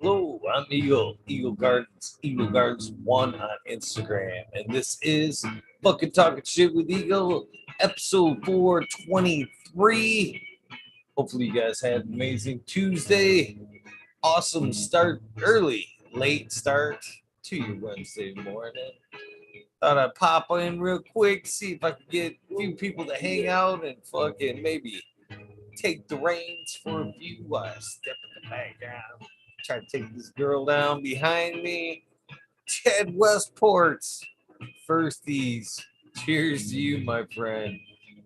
Hello, I'm Eagle Gardens 1 on Instagram, and this is fucking talking shit with Eagle, episode 423. Hopefully, you guys had an amazing Tuesday. Awesome start, late start to your Wednesday morning. Thought I'd pop in real quick, see if I could get a few people to hang out and fucking maybe take the reins for a few while I step in the background. Try to take this girl down behind me. Chad Westport's firsties. Cheers to you, my friend.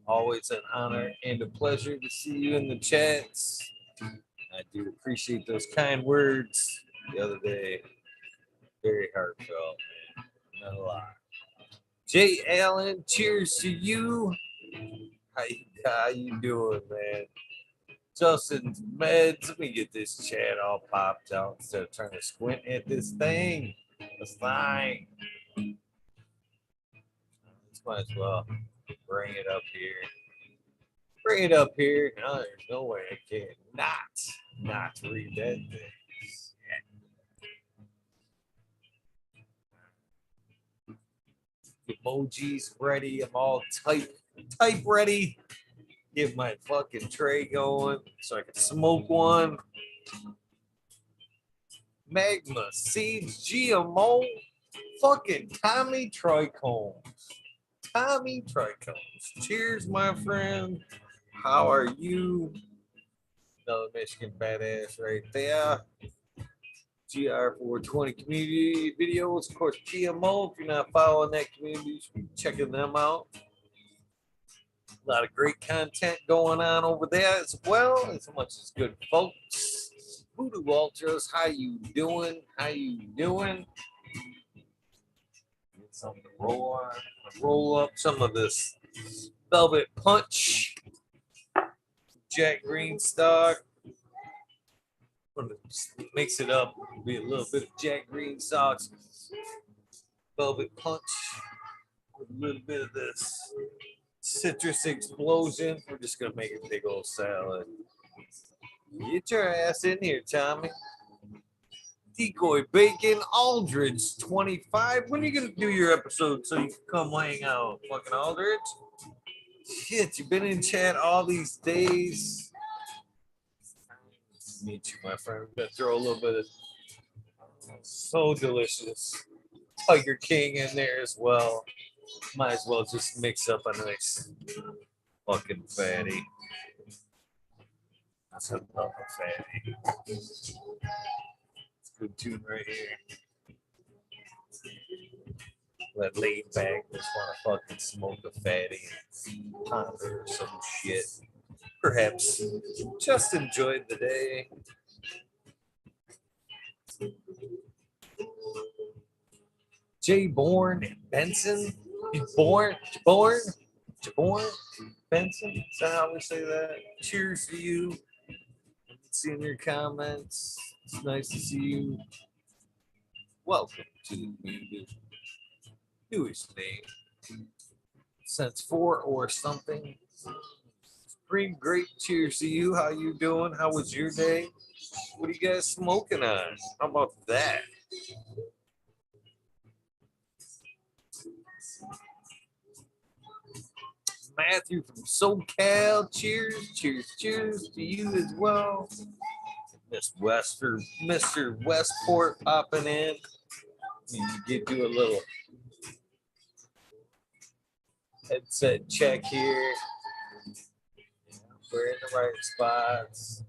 Always an honor and a pleasure to see you in the chats. I do appreciate those kind words the other day. Very heartfelt, man. Not a lot. Jay Allen, cheers to you. How you doing, man? Justin's meds. Let me get this chat all popped out instead of trying to squint at this thing. This thing. Let's might as well bring it up here. Bring it up here. No, there's no way I can not read that thing. Emojis ready. I'm all type ready. Get my fucking tray going so I can smoke one. Magma Seeds GMO. Fucking Tommy Trichomes. Tommy Trichomes. Cheers, my friend. How are you? Another Michigan badass right there. GR420 community videos. Of course, GMO. If you're not following that community, you should be checking them out. A lot of great content going on over there as well. As much as good folks. Voodoo Ultras, how you doing? How you doing? Get something to roll on. Roll up some of this Velvet Punch. Jack Green stock. Mix it up. It'll be a little bit of Jack Green stocks. Velvet Punch. With a little bit of this citrus explosion. We're just gonna make a big old salad. Get your ass in here, Tommy. Decoy Bacon Aldridge 25. When are you gonna do your episode so you can come hang out? Fucking Aldridge? Shit, you've been in chat all these days. Meet you, my friend. I'm gonna throw a little bit of so delicious Tiger King in there as well. Might as well just mix up a nice fucking fatty. That's a love a fatty. It's a good tune right here. Let laid back, just want to fucking smoke a fatty and ponder some shit. Perhaps just enjoyed the day. Jay Bourne Benson. Born Benson. Is that how we say that? Cheers to you. Seeing your comments. It's nice to see you. Welcome to the community. Newest name. Since 4 or something. Supreme Great. Cheers to you. How you doing? How was your day? What are you guys smoking on? How about that? Matthew from SoCal. Cheers to you as well. Mr. Westport popping in. You get do a little headset check here. We're in the right spots.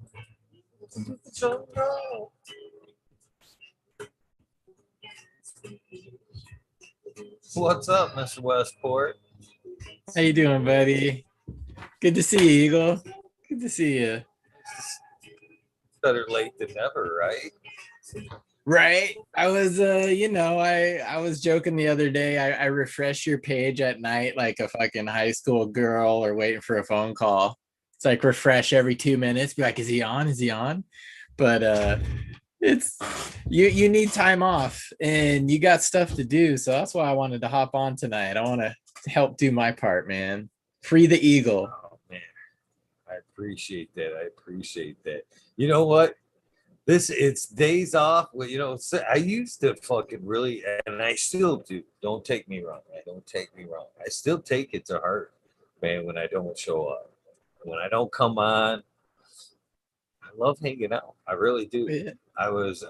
What's up, Mr. Westport? How you doing, buddy? Good to see you, Eagle. Good to see you. Better late than never, right? Right. I was I was joking the other day. I refresh your page at night like a fucking high school girl or waiting for a phone call. It's like refresh every 2 minutes, be like, is he on? Is he on? But it's you need time off and you got stuff to do. So that's why I wanted to hop on tonight. I want to help do my part, man. Free the eagle. Oh man. I appreciate that. You know what? it's days off. Well, you know, I used to fucking really, and I still do. Don't take me wrong. I still take it to heart, man, when I don't show up. When I don't come on, I love hanging out. I really do. Yeah. I was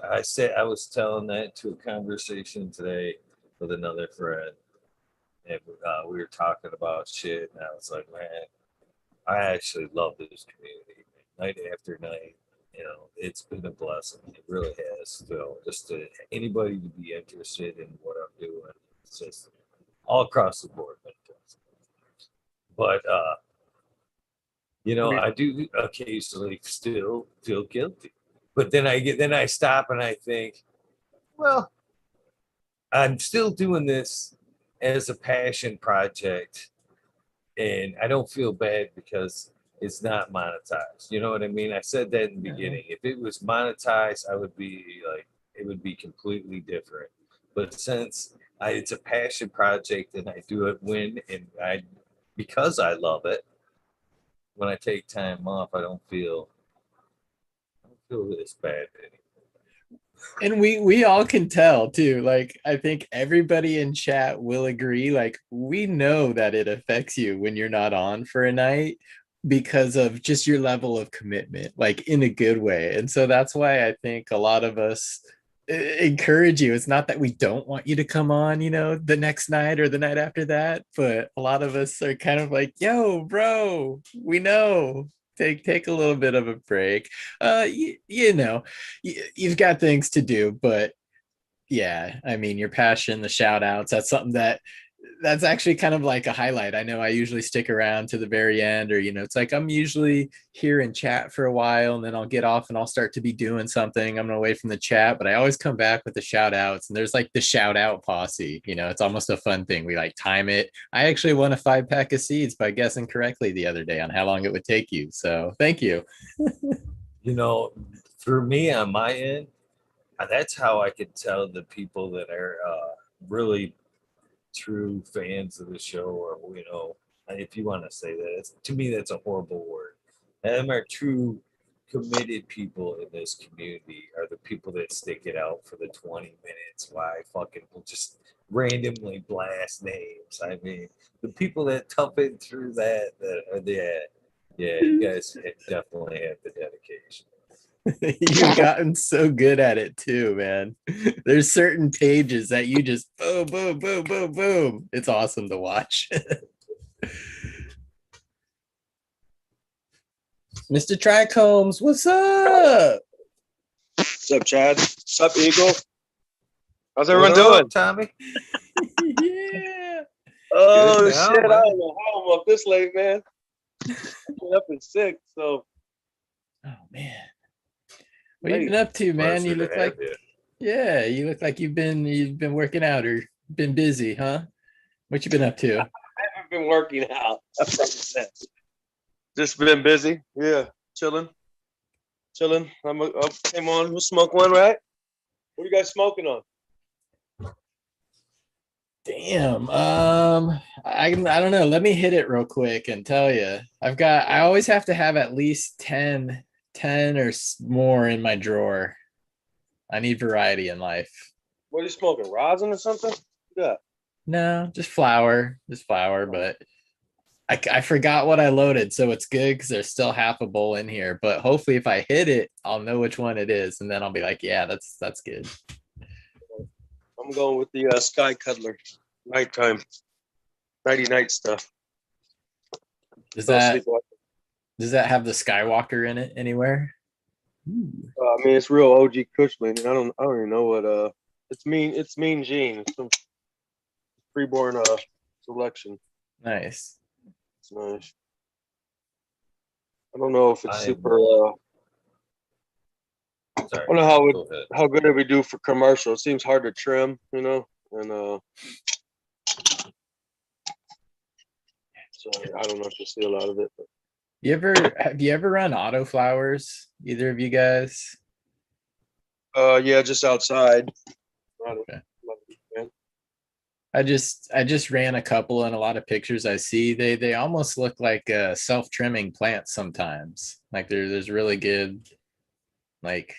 telling that to a conversation today with another friend, and we were talking about shit, and I was like, man, I actually love this community, man. Night after night. You know, it's been a blessing. It really has. So just to anybody to be interested in what I'm doing, it's just all across the board. But you know, I do occasionally still feel guilty. But then I stop and I think, well, I'm still doing this as a passion project, and I don't feel bad because it's not monetized. You know what I mean? I said that in the beginning. If it was monetized, I would be like, it would be completely different. But since it's a passion project and I do it because I love it, when I take time off, I don't feel this bad anymore. And we all can tell too. Like I think everybody in chat will agree. Like we know that it affects you when you're not on for a night because of just your level of commitment, like in a good way. And so that's why I think a lot of us encourage you. It's not that we don't want you to come on, you know, the next night or the night after that, but a lot of us are kind of like, yo, bro, we know. Take a little bit of a break. You know, you've got things to do, but yeah, I mean, your passion, the shout outs, that's something that's actually kind of like a highlight. I know I usually stick around to the very end, or, you know, it's like I'm usually here in chat for a while and then I'll get off and I'll start to be doing something. I'm away from the chat, but I always come back with the shout outs, and there's like the shout out posse. You know, it's almost a fun thing. We like time it. I actually won a 5-pack of seeds by guessing correctly the other day on how long it would take you. So thank you. You know, for me on my end, that's how I could tell the people that are really true fans of the show, or you know, if you want to say that, to me that's a horrible word. Them are true committed people in this community are the people that stick it out for the 20 minutes. Why fucking will just randomly blast names. I mean, the people that tough it through that are yeah, you guys definitely have the dedication. You've gotten so good at it too, man. There's certain pages that you just boom, boom, boom, boom, boom. It's awesome to watch. Mr. Trichomes, what's up? What's up, Chad? What's up, Eagle? How's everyone What doing? up, Tommy? Yeah. Oh, Good now, shit. I man. don't know how I'm up this late, man. I'm up at 6, so. Oh man. What have you been up to, man? Pleasure You to look have like you. yeah, you look like you've been working out or been busy, huh? What you been up to? I haven't been working out. Just been busy. Yeah, chilling. I came on. We'll smoke one, right? What are you guys smoking on? Damn. I don't know. Let me hit it real quick and tell you. I always have to have at least 10 or more in my drawer. I need variety in life. What are you smoking? Rosin or something? Yeah. No, just flour, but I forgot what I loaded, so it's good because there's still half a bowl in here. But hopefully, if I hit it, I'll know which one it is, and then I'll be like, yeah, that's good. I'm going with the Sky Cuddler. Nighttime. Nighty night stuff. Does Fell that asleep watching. does that have the Skywalker in it anywhere? I mean, it's real OG Cushman, and I don't even know what it's Mean Gene. It's some freeborn selection. Nice. It's nice. I don't know if it's super. I Sorry. don't know how good it would do for commercial. It seems hard to trim, you know, and so I don't know if you'll see a lot of it. But. Have you ever run auto flowers? Either of you guys? Yeah, just outside. Okay. I just ran a couple, and a lot of pictures I see they almost look like self-trimming plants sometimes. Like there's really good like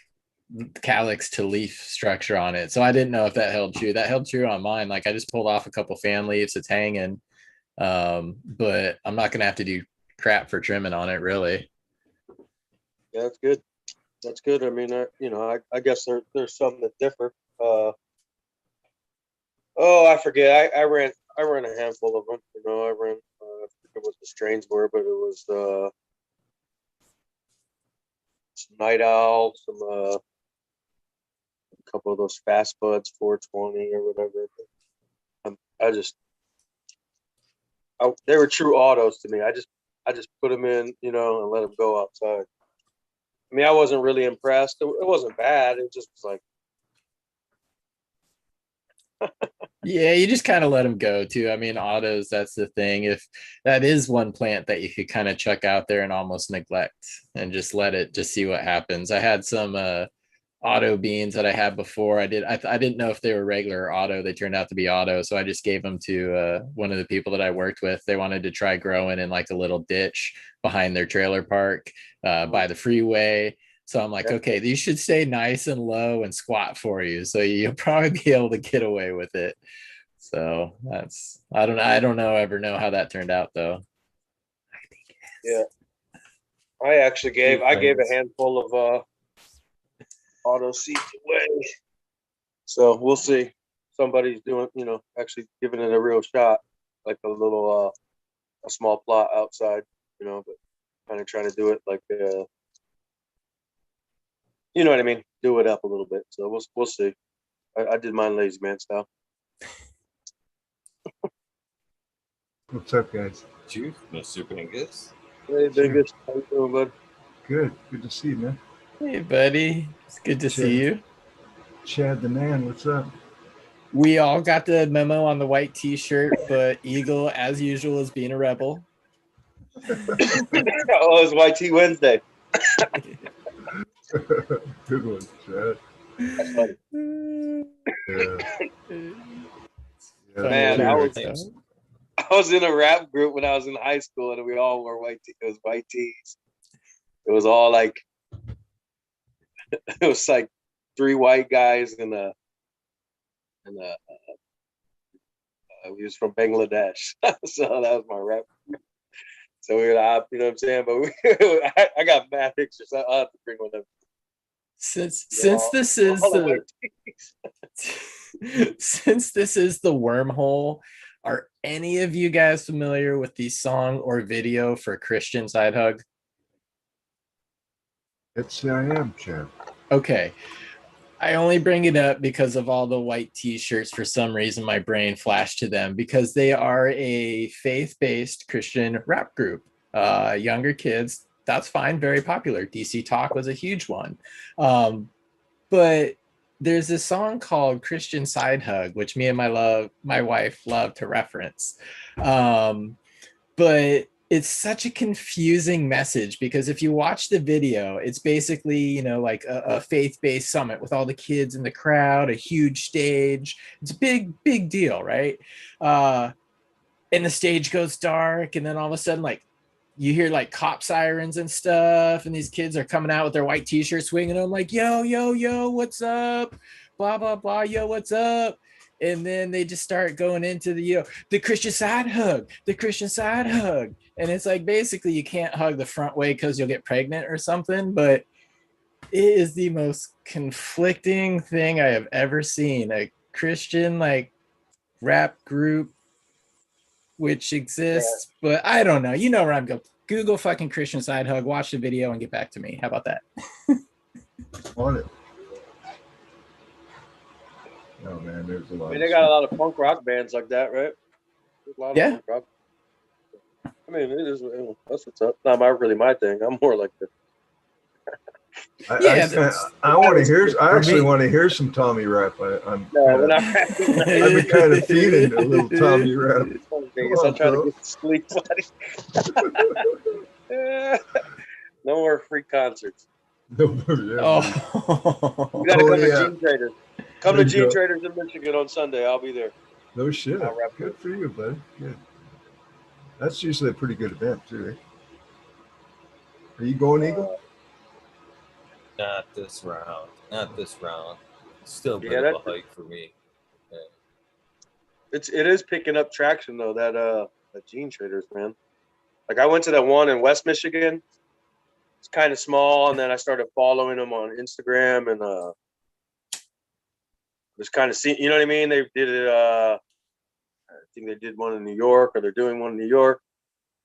calyx to leaf structure on it. So I didn't know if that held true. That held true on mine. Like I just pulled off a couple fan leaves. It's hanging. But I'm not gonna have to do crap for trimming on it, really. Yeah, that's good. That's good. I mean, I guess there's some that differ. I forget. I ran a handful of them. I ran. I forget what the strains were, but it was some night owl, some a couple of those fast buds, 420 or whatever. They were true autos to me. I just put them in, and let them go outside. I mean, I wasn't really impressed. It wasn't bad. It just was like, Yeah, you just kind of let them go too. I mean, autos, that's the thing. If that is one plant that you could kind of chuck out there and almost neglect and just let it just see what happens. I had some auto beans that I had before. I didn't know if they were regular or auto. They turned out to be auto, so I just gave them to one of the people that I worked with. They wanted to try growing in like a little ditch behind their trailer park by the freeway. So I'm like, okay, these should stay nice and low and squat for you, so you'll probably be able to get away with it. So that's I don't know how that turned out though. Yeah, I gave a handful of auto seeds away. So we'll see. Somebody's doing, actually giving it a real shot, like a little, a small plot outside, but kind of trying to do it like, you know what I mean? Do it up a little bit. So we'll see. I did mine lazy man style. What's up, guys? Cheers, Mr. Bingus. Hey, Bingus. How you doing, bud? Good. Good to see you, man. Hey, buddy. It's good to see you. Chad the man, what's up? We all got the memo on the white t-shirt, but Eagle, as usual, is being a rebel. Oh, it's YT Wednesday. Good one, Chad. That's funny. Yeah. Man, cheers. I was in a rap group when I was in high school, and we all wore white tees. It was white tees. It was all like, it was like 3 white guys and we was from Bangladesh, so that was my rap. So we were, you know what I'm saying? But I got bad pictures. I'll have to bring one up. Since this is the wormhole, are any of you guys familiar with the song or video for Christian Side Hug? Yes, I am, Chad. Okay. I only bring it up because of all the white t-shirts. For some reason, my brain flashed to them because they are a faith-based Christian rap group. Younger kids, that's fine, very popular. DC Talk was a huge one. But there's this song called Christian Side Hug, which me and my wife love to reference. But it's such a confusing message because if you watch the video, it's basically, like a faith-based summit with all the kids in the crowd, a huge stage. It's a big deal, right? And the stage goes dark, and then all of a sudden, like, you hear like cop sirens and stuff, and these kids are coming out with their white t-shirts swinging them like, yo, what's up? Blah, blah, blah, yo, what's up? And then they just start going into the Christian side hug, the Christian side hug. And it's like, basically you can't hug the front way because you'll get pregnant or something, but it is the most conflicting thing I have ever seen. A Christian like rap group which exists, but I don't know. You know where I'm going. Google fucking Christian Side Hug, watch the video, and get back to me. How about that? On it. Oh man, there's a lot. I mean, they got a lot of punk rock bands like that, right? There's a lot of punk rock. I mean, that's what's up. Not really my thing. I'm more like the. I want to hear. I actually want to hear some Tommy rap. I'd be kind of feeling a little Tommy rap. I'm trying to get to sleep, buddy. No more free concerts. No more. Yeah, you gotta come to Gene Traders. Come to Gene Traders in Michigan on Sunday. I'll be there. No shit. Good for you, buddy. Good. That's usually a pretty good event too. Right? Are you going, Eagle? Not this round. Not this round. Still a bit Yeah, of a hike for me. Yeah. it is picking up traction though. That Gene Traders, man. Like I went to that one in West Michigan. It's kind of small, and then I started following them on Instagram, and just kind of see. You know what I mean? They did it. I think they did one in New York, or they're doing one in New York.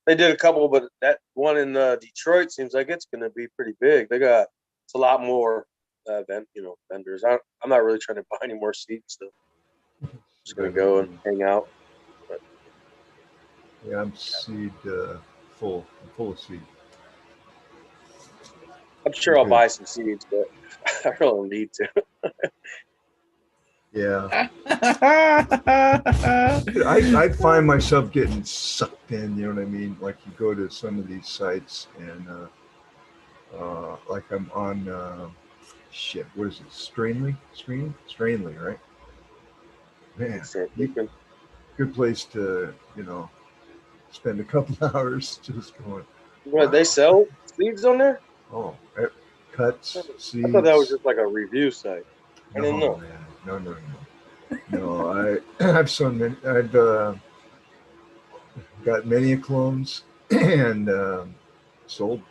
They did a couple, but that one in Detroit seems like it's going to be pretty big. It's a lot more vendors. I'm not really trying to buy any more seats. So I'm just going to go and hang out. But, Yeah, I'm seed full. I'm full of seed. I'm sure I'll buy some seeds, but I really don't need to. Yeah. I find myself getting sucked in, you know what I mean? Like you go to some of these sites and like I'm on what is it? Strainly, right? Man, good place to, spend a couple hours just going. What, they sell seeds on there? Oh, cuts, seeds. I thought that was just like a review site. I didn't know. Man. No, I've sown many. I've got many clones and sold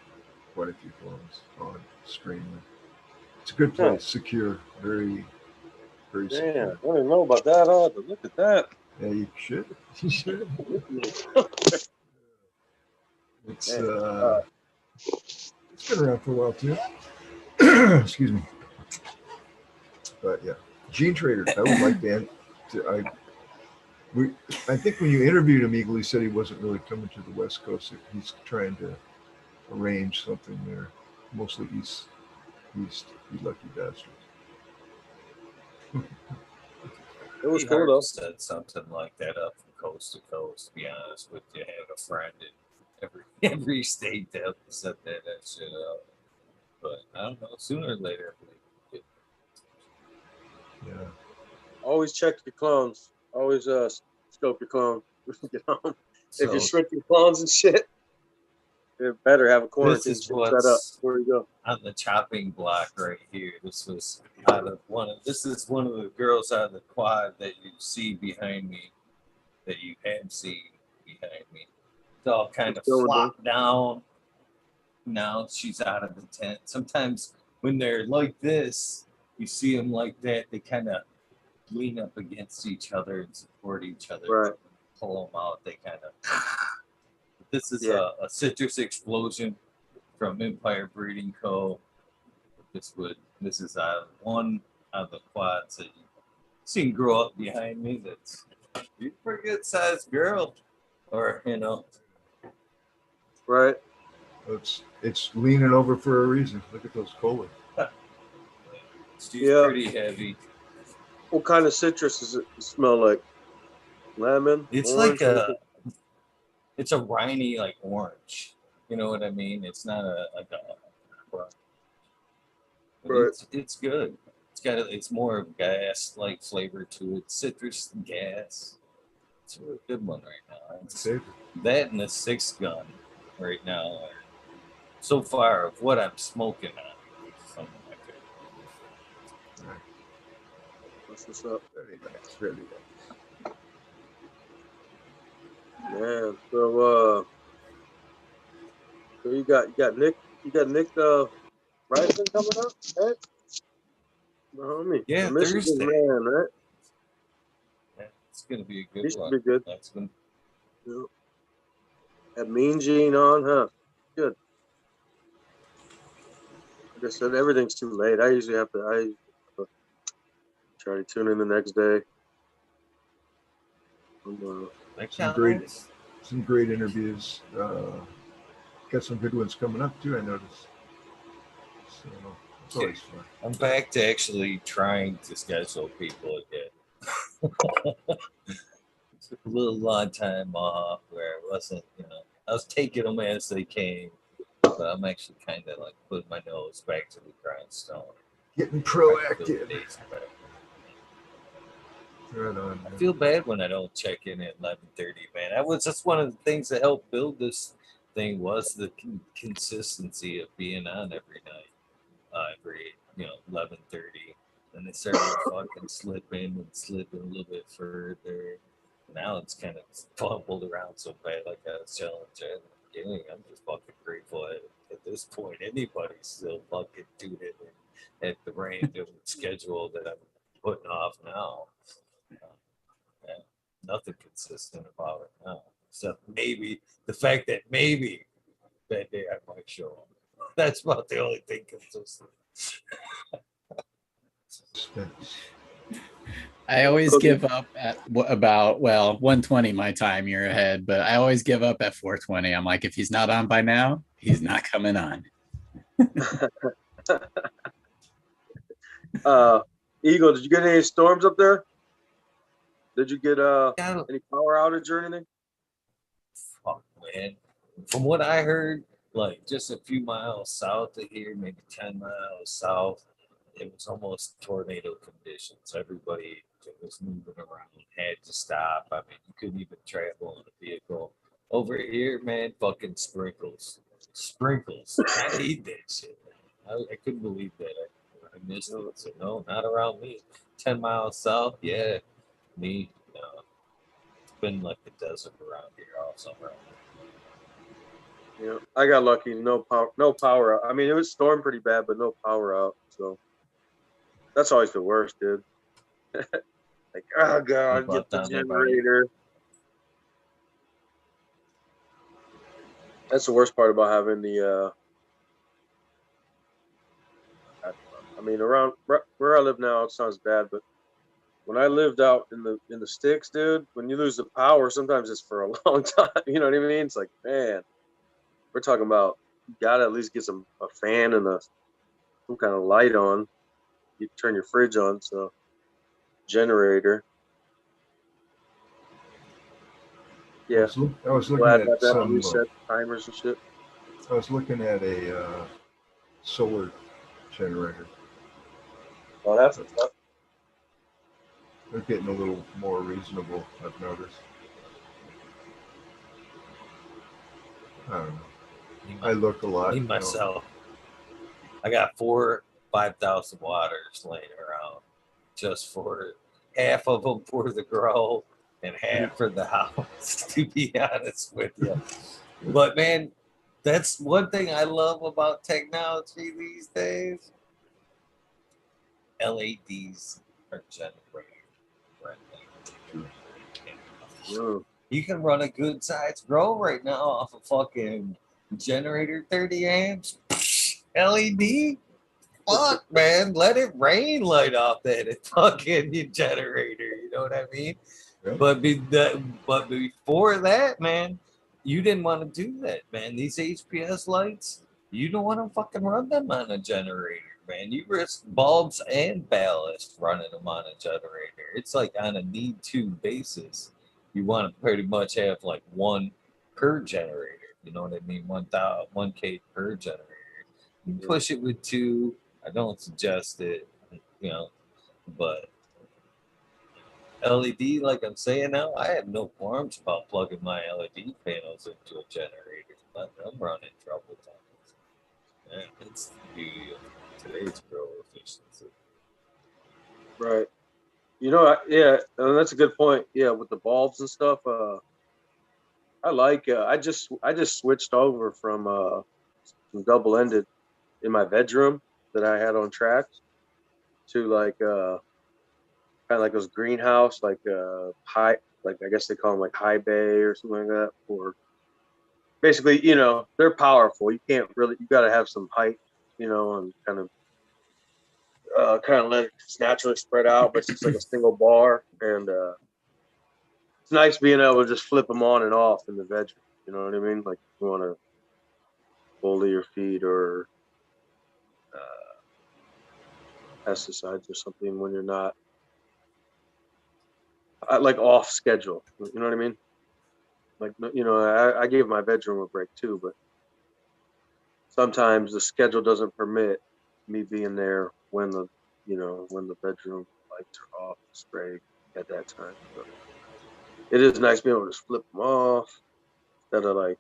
quite a few clones on Streamly. It's a good place, secure, very, very secure. Yeah, I didn't know about that. I'll have to look at that. Yeah, you should. You should. It's been around for a while too. Excuse me. But yeah, Gene Traders. I would like I think when you interviewed him, Eagle, he said he wasn't really coming to the West Coast. He's trying to arrange something there, mostly east. You lucky bastard. It was cool though. Set something like that up from coast to coast. To be honest with you, have a friend in every state to help set that shit up. But I don't know. Sooner or later, yeah. Always check your clones. Always scope your clone. If you're switching clones and shit, you better have a quarantine set up. Where you go on the chopping block right here. This is one of the girls out of the quad that you see behind me, that you have seen behind me. It's all kind of flopped down. Now she's out of the tent. Sometimes when they're like this, you see them like that. They kind of lean up against each other and support each other. Right. Pull them out. They kind of. This is a citrus explosion from Empire Breeding Co. This is one of the quads that you seen grow up behind me. That's a pretty good sized girl, or right. It's leaning over for a reason. Look at those colas. She's pretty heavy. What kind of citrus does it smell like? Lemon? It's orange, like it's a winey like orange. You know what I mean? It's not right. It's good. It's more of gas like flavor to it. Citrus and gas. It's a really good one right now. That and the 6-gun right now are so far of what I'm smoking on. Something like that. Right. What's up? Very nice. Yeah. So you got Nick Rising coming up, right? The homie. Yeah, the Michigan Thursday. Man, right? Yeah, it's gonna be a good He one. should be good. That's gonna. Yeah. Have Mean Gene on, huh? Good. Like I said, everything's too late. I usually have to try to tune in the next day. Some great interviews. Got some good ones coming up too, I noticed. So it's always fun. I'm back to actually trying to schedule people again. Took a little long time off where it wasn't, I was taking them as they came, but I'm actually kind of like putting my nose back to the grindstone. Getting proactive. Right on, I feel bad when I don't check in at 11:30, man. That was just one of the things that helped build this thing was the consistency of being on every night. every 11:30. And they started fucking slipping a little bit further. Now it's kind of fumbled around so bad, like I was telling you at the beginning. I'm just fucking grateful at this point anybody's still fucking doing it at the random schedule that I'm putting off now. Yeah, nothing consistent about it now, except maybe the fact that maybe that day I might show up. That's about the only thing consistent. I always give up at about 1:20 my time. You're ahead, but I always give up at 4:20. I'm like, if he's not on by now, he's not coming on. Eagle, did you get any storms up there? Did you get Yeah, any power outage or anything? fuck, man. From what I heard, like just a few miles south of here, maybe 10 miles south, it was almost tornado conditions. Everybody that was moving around had to stop. I mean, you couldn't even travel in a vehicle. Over here, man, fucking sprinkles. Sprinkles. I need that shit. I couldn't believe that. I missed it. So, no, not around me. 10 miles south, yeah. Me, it's been like the desert around here all summer. Yeah, I got lucky. No power out. I mean, it was storm pretty bad, but no power out. So that's always the worst, dude. Like, oh god, get the generator. That's the worst part about having the. I mean, around where I live now, it sounds bad, but when I lived out in the sticks, dude, when you lose the power, sometimes it's for a long time. You know what I mean? It's like, man, we're talking about you gotta at least get a fan and some kind of light on. You turn your fridge on, so generator. Yeah, I was looking glad at that some. reset timers and shit. I was looking at a solar generator. Oh, that's what's up. They're getting a little more reasonable, I've noticed. I don't know. I look a lot. Me myself, I got 5,000 waters laying around just for half of them for the grow and half for the house, to be honest with you. But man, that's one thing I love about technology these days. LEDs are generating. You can run a good sized grow right now off a fucking generator, 30 amps, LED. Fuck, man, let it rain light off that fucking generator. You know what I mean? Yeah. But before that, man, you didn't want to do that, man. These HPS lights, you don't want to fucking run them on a generator, man. You risk bulbs and ballast running them on a generator. It's like on a need to basis. You want to pretty much have like one per generator. You know what I mean? 1K per generator. You push it with two. I don't suggest it, but LED, like I'm saying now, I have no qualms about plugging my LED panels into a generator. Let them run in trouble times. And it's the beauty of today's grow efficiency. Right. Yeah, that's a good point. Yeah, with the bulbs and stuff. I like. I just switched over from some double ended in my bedroom that I had on tracks to like kind of like those greenhouse, like high, like I guess they call them like high bay or something like that. Or basically, they're powerful. You can't really, you got to have some height, and kind of let it naturally spread out, but it's just like a single bar, and it's nice being able to just flip them on and off in the bedroom. You know what I mean? Like you want to bully your feet or pesticides or something when you're not like off schedule. You know what I mean? Like, I give my bedroom a break too, but sometimes the schedule doesn't permit me being there when the bedroom lights are off, spray at that time. So it is nice being able to flip them off instead of like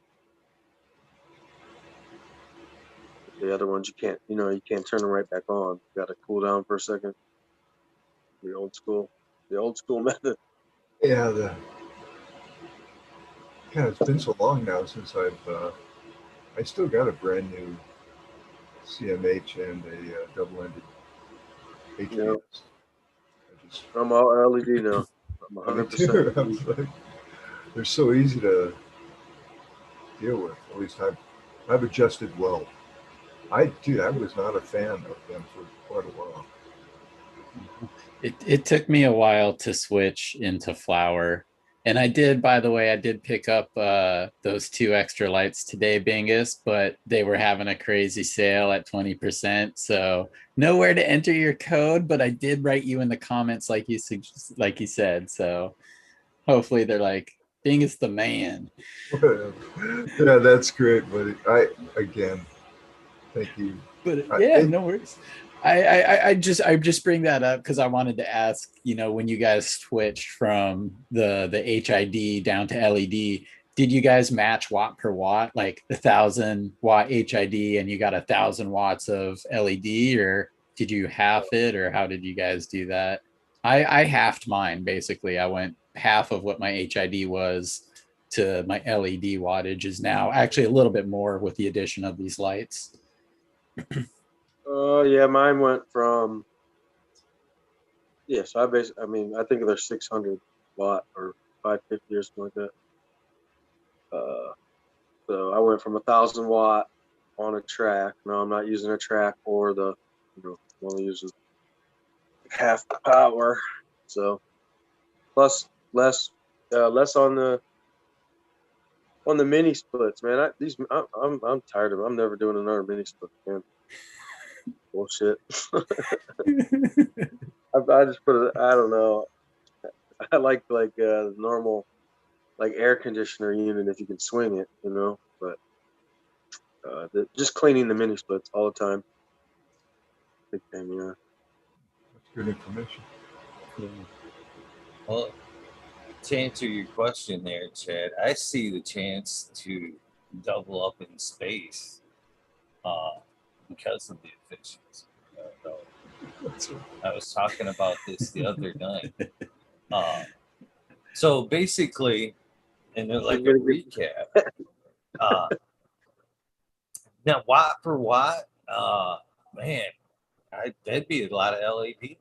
The other ones you can't, you can't turn them right back on. You got to cool down for a second. The old school method. Yeah, it's been so long now since I still got a brand new CMH and a double-ended HVS. Yeah. I just, I'm all LED now. I'm I mean, 100%. I was like, they're so easy to deal with. At least I've adjusted well. I was not a fan of them for quite a while. It took me a while to switch into flower. And I did, by the way, I did pick up those 2 extra lights today, Bingus, but they were having a crazy sale at 20%. So nowhere to enter your code, but I did write you in the comments like you said. So hopefully they're like, Bingus the man. Yeah, that's great, buddy. Again, thank you. But I, yeah, it, no worries. I just bring that up because I wanted to ask, when you guys switched from the HID down to LED, did you guys match watt per watt, like 1,000 watt HID and you got 1,000 watts of LED, or did you half it, or how did you guys do that? I halved mine basically. I went half of what my HID was to my LED wattage is now actually a little bit more with the addition of these lights. Yeah, mine went from, so I think they're 600 watt or 550 or something like that. So I went from 1,000 watt on a track. No, I'm not using a track or I'm only using half the power. So plus less on the mini splits, man. I'm tired of them. I'm never doing another mini split, man. Bullshit. I just put it. I don't know. I like normal air conditioner unit if you can swing it, But just cleaning the mini splits all the time. Big thing, yeah. that's good information. Well, to answer your question there, Chad, I see the chance to double up in space because of the efficiency. I was talking about this the other night. So basically, and then like a recap, now watt for watt, man, that'd be a lot of LED.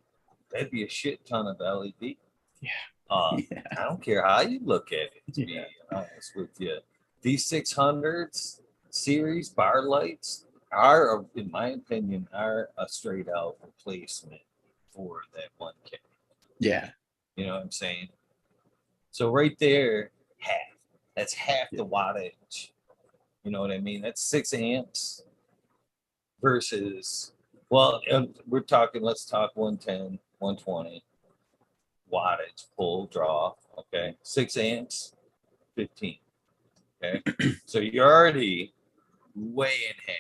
That'd be a shit ton of LED. Yeah. I don't care how you look at it, to be honest with you. These 600s series bar lights are, in my opinion, are a straight out replacement for that 1K. Yeah. You know what I'm saying? So right there, half. That's half the wattage. You know what I mean? That's 6 amps versus, well, let's talk 110, 120 wattage, pull, draw. Okay. 6 amps, 15. Okay. So you're already way in half.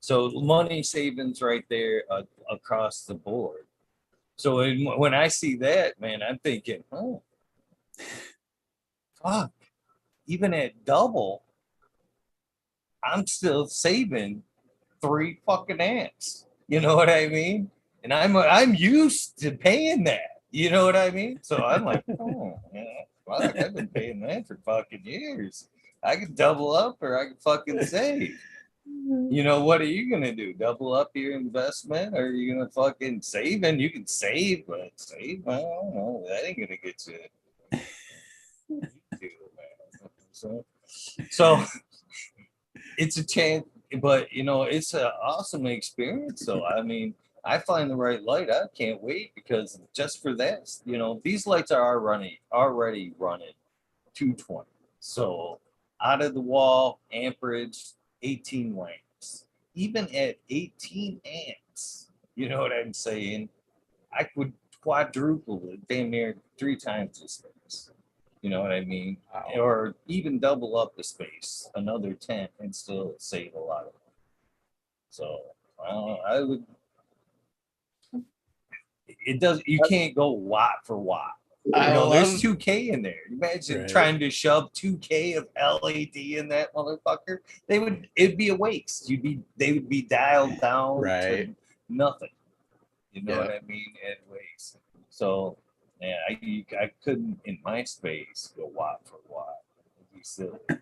So money savings right there across the board. So when I see that, man, I'm thinking, oh, fuck, even at double, I'm still saving 3 fucking amps. You know what I mean? And I'm used to paying that. You know what I mean? So I'm like, oh, yeah, fuck, I've been paying that for fucking years. I could double up or I could fucking save. You know, what are you gonna do? Double up your investment, or are you gonna fucking save? And you can save, but save, I don't know. That ain't gonna get you. So it's a chance, but it's an awesome experience. So I mean, I find the right light. I can't wait because just for this, these lights are already running 220. So out of the wall amperage, 18 lamps. Even at 18 amps, you know what I'm saying? I could quadruple it, damn near 3 times the space. You know what I mean? Wow. Or even double up the space, another 10, and still save a lot of money. So I would. It does. You can't go watt for watt I there's love 2K in there. Imagine Right. trying to shove 2K of LED in that motherfucker. It'd be a waste. They would be dialed down Right. to nothing. You know Yeah. what I mean? Anyways, so yeah, I couldn't in my space go watt for watt. It'd be silly. You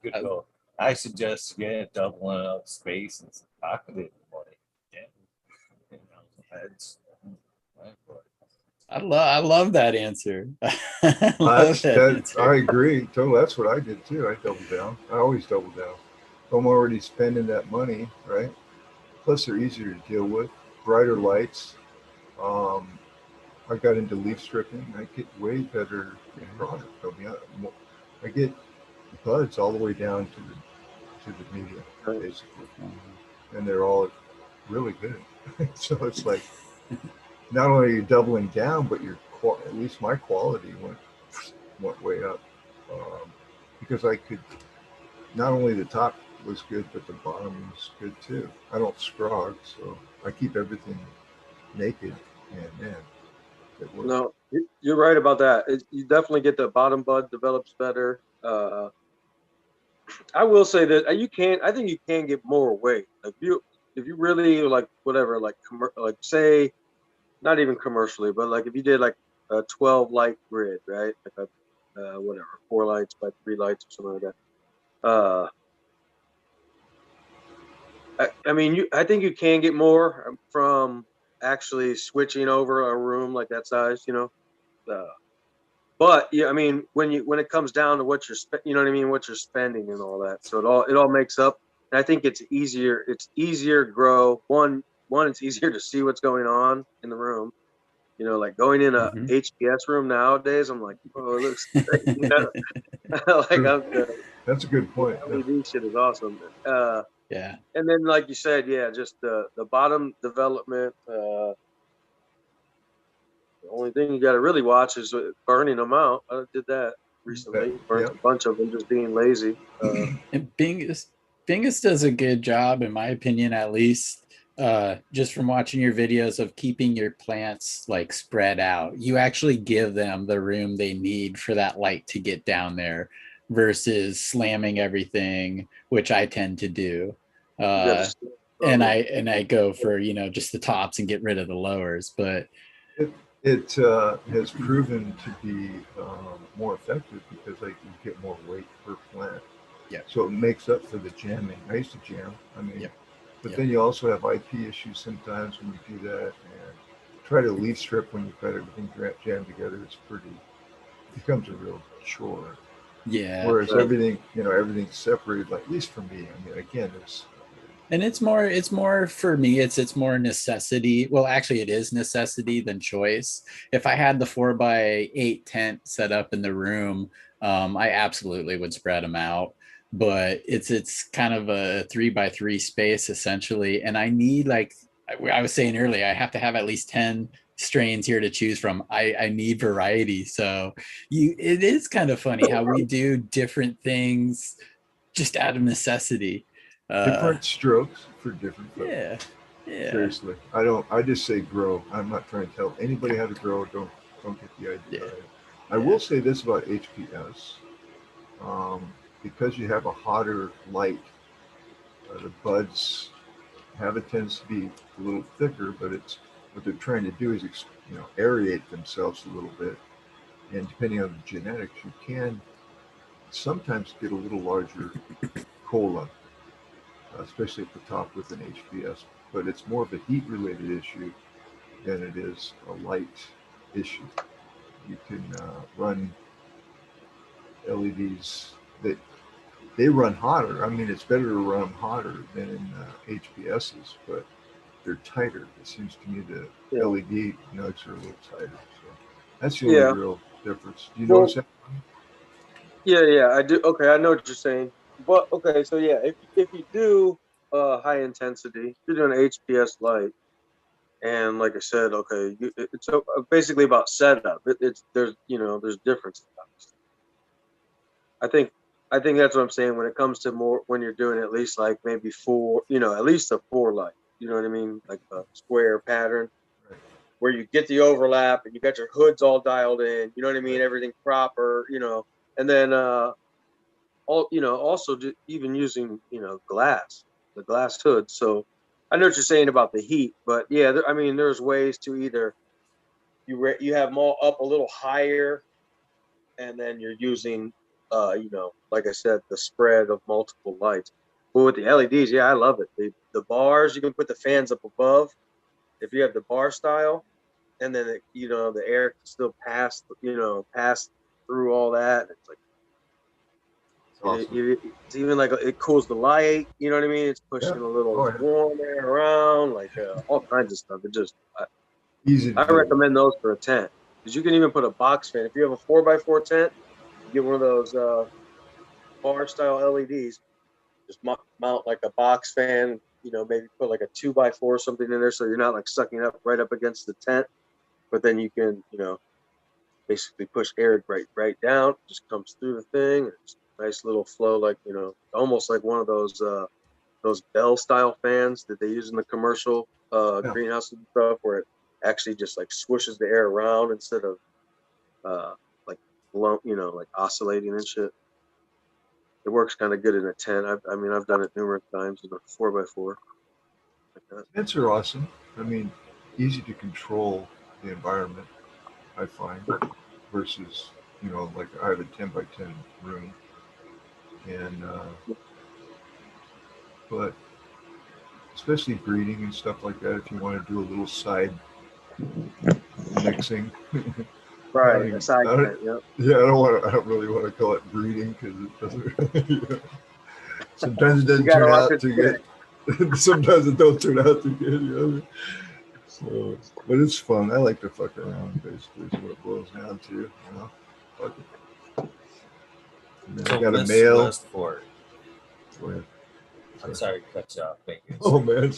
could go. I suggest doubling up space and pocketing money. Yeah, that's. I love that answer. I love that answer. I agree. Totally. That's what I did too. I double down. I always double down. If I'm already spending that money, right? Plus, they're easier to deal with. Brighter lights. I got into leaf stripping. I get way better product. I get buds all the way down to the medium, basically, and they're all really good. So it's like not only are you doubling down, but at least my quality went way up because I could not only the top was good, but the bottom was good too. I don't scrog, so I keep everything naked, and man, it works. No, you're right about that. You definitely get the bottom bud develops better. I will say that I think you can get more weight. Like if you really like whatever, like say, not even commercially, but like if you did like a 12 light grid, right? Like a whatever, 4 lights by 3 lights or something like that. I mean, I think you can get more from actually switching over a room like that size, but yeah, I mean, when it comes down to what you know what I mean, what you're spending and all that, so it all makes up. And I think it's easier. It's easier to grow. One, it's easier to see what's going on in the room. Like going in a HPS room nowadays, I'm like, oh, it looks great. That's a good point. LED shit is awesome. Yeah. And then, like you said, yeah, just the bottom development. The only thing you got to really watch is burning them out. I did that recently. Burnt a bunch of them just being lazy. And Bingus does a good job, in my opinion, at least. Just from watching your videos of keeping your plants like spread out, you actually give them the room they need for that light to get down there versus slamming everything, which I tend to do. And I go for just the tops and get rid of the lowers, but it has proven to be more effective because you get more weight per plant. Yeah. So it makes up for the jamming. I used to jam. I mean, but then you also have IP issues sometimes when you do that, and try to leaf strip when you've got everything jammed together. It becomes a real chore. Yeah. Whereas everything's separated. Like, at least for me. I mean, again, it's more for me. It's more necessity. Well, actually, it is necessity than choice. If I had the 4x8 tent set up in the room, I absolutely would spread them out. But it's kind of a 3x3 space essentially, and I need, like I was saying earlier, I have to have at least 10 strains here to choose from. I need variety. So it is kind of funny how we do different things just out of necessity. Different strokes for different folks. Yeah. Seriously, I just say grow. I'm not trying to tell anybody how to grow. Don't get the idea. I will say this about HPS. Because you have a hotter light, the buds have a tendency to be a little thicker, but what they're trying to do is aerate themselves a little bit. And depending on the genetics, you can sometimes get a little larger cola, especially at the top with an HPS. But it's more of a heat-related issue than it is a light issue. You can run LEDs that they run hotter. I mean, it's better to run them hotter than in HPSs, but they're tighter. It seems to me the LED nugs are a little tighter. So that's the only real difference. Do you notice that? Yeah, I do. Okay, I know what you're saying. But okay, so yeah, if you do high intensity, you're doing HPS light, and like I said, okay, it's basically about setup. There's differences. I think that's what I'm saying when it comes to more when you're doing at least like maybe 4, at least a 4 light. You know what I mean? Like a square pattern. Right. where you get the overlap and you got your hoods all dialed in, you know what I mean? Everything proper, and then, also even using, glass, the glass hood. So I know what you're saying about the heat, but yeah, I mean, there's ways to either you have them all up a little higher, and then you're using, like I said, the spread of multiple lights. But with the LEDs, yeah, I love it. The bars, you can put the fans up above if you have the bar style, and then the air can still pass through all that. It's like Awesome. it's even like it cools the light. You know what I mean? It's Yeah. pushing a little Oh, yeah. warm air around, like all kinds of stuff. It just Easy to I do. recommend those for a tent because you can even put a box fan if you have a 4x4 tent. You get one of those bar style LEDs. Just mount like a box fan. Maybe put like a 2x4 or something in there so you're not like sucking up right up against the tent. But then you can basically push air right down. It just comes through the thing. It's a nice little flow, like almost like one of those Bell style fans that they use in the commercial Yeah. greenhouses and stuff, where it actually just like swooshes the air around instead of like like oscillating and shit. It works kind of good in a tent. I've done it numerous times in a 4x4 like that. Tents are awesome. I mean, easy to control the environment, I find, versus, like I have a 10 by 10 room. And, but especially breeding and stuff like that, if you want to do a little side mixing. Right, a side I don't, tent. Yep. yeah, I don't really want to call it breeding because it doesn't. Sometimes it doesn't turn out to get. Sometimes it don't turn out to get. So, but it's fun. I like to fuck around. Basically, is what it boils down to. Fuck it. So I got a Miss male. Westport. Go ahead. I'm sorry to cut you off, Bacon. Oh man,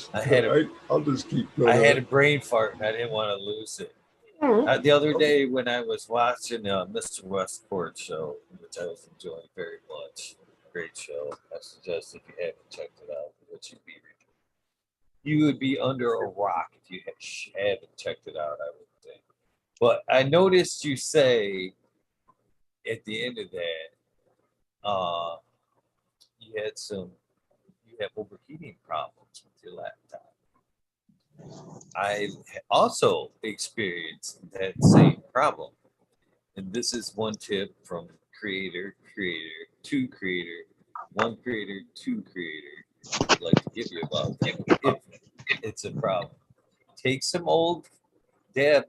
I'll just keep going. I had a brain fart and I didn't want to lose it. The other day when I was watching Mr. Westport show, which I was enjoying very much, great show. I suggest if you haven't checked it out, which you would be under a rock if you haven't checked it out, I would think. But I noticed you say at the end of that, you have overheating problems with your laptop. I also experienced that same problem. And this is one tip from creator to creator, one creator to creator. I'd like to give you about that. If it's a problem, take some old dab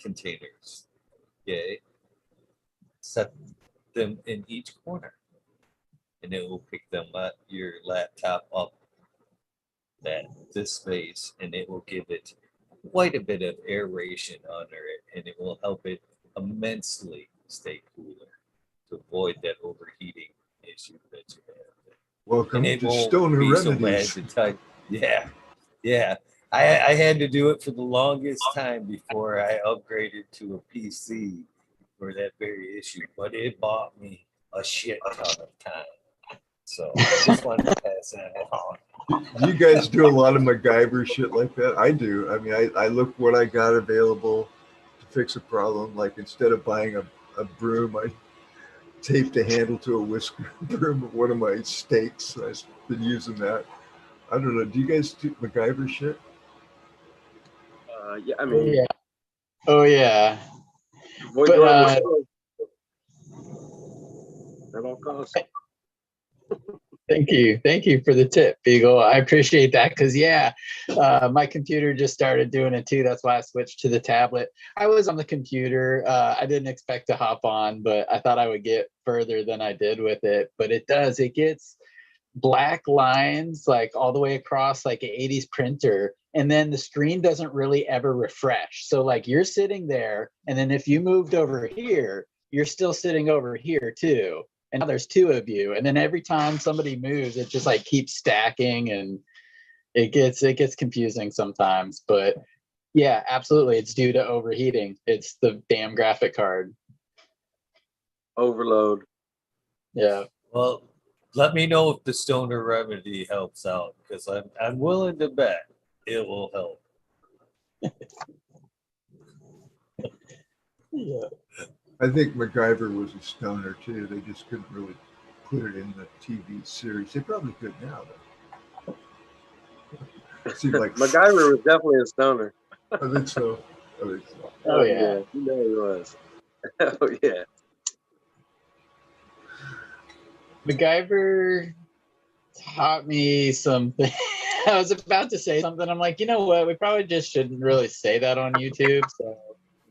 containers, okay? Set them in each corner, and it will pick your laptop up this space, and it will give it quite a bit of aeration under it, and it will help it immensely stay cooler to avoid that overheating issue that you have. Welcome And it to won't Stoner be so bad Remedies. to type. Yeah. I had to do it for the longest time before I upgraded to a PC for that very issue, but it bought me a shit ton of time. So I just wanted to pass that along. Do you guys do a lot of MacGyver shit like that? I do. I mean, I look what I got available to fix a problem. Like instead of buying a broom, I taped a handle to a whisker broom of one of my stakes. I've been using that. I don't know. Do you guys do MacGyver shit? Yeah, I mean, Yeah. Oh yeah. avoid But, doing at all costs. Thank you for the tip, Beagle. I appreciate that because my computer just started doing it too. That's why I switched to the tablet. I was on the computer. I didn't expect to hop on, but I thought I would get further than I did with it. But it does. It gets black lines like all the way across like an 80s printer, and then the screen doesn't really ever refresh. So like you're sitting there, and then if you moved over here, you're still sitting over here too. And now there's two of you, and then every time somebody moves, it just like keeps stacking, and it gets confusing sometimes. But yeah, absolutely, it's due to overheating. It's the damn graphic card. Overload. Yeah. Well, let me know if the Stoner Remedy helps out, because I'm willing to bet it will help. Yeah. I think MacGyver was a stoner too. They just couldn't really put it in the TV series. They probably could now, though. It seemed like MacGyver was definitely a stoner. I think so. I think so. Oh yeah. You know he was. Oh yeah. MacGyver taught me something. I was about to say something. I'm like, you know what? We probably just shouldn't really say that on YouTube. So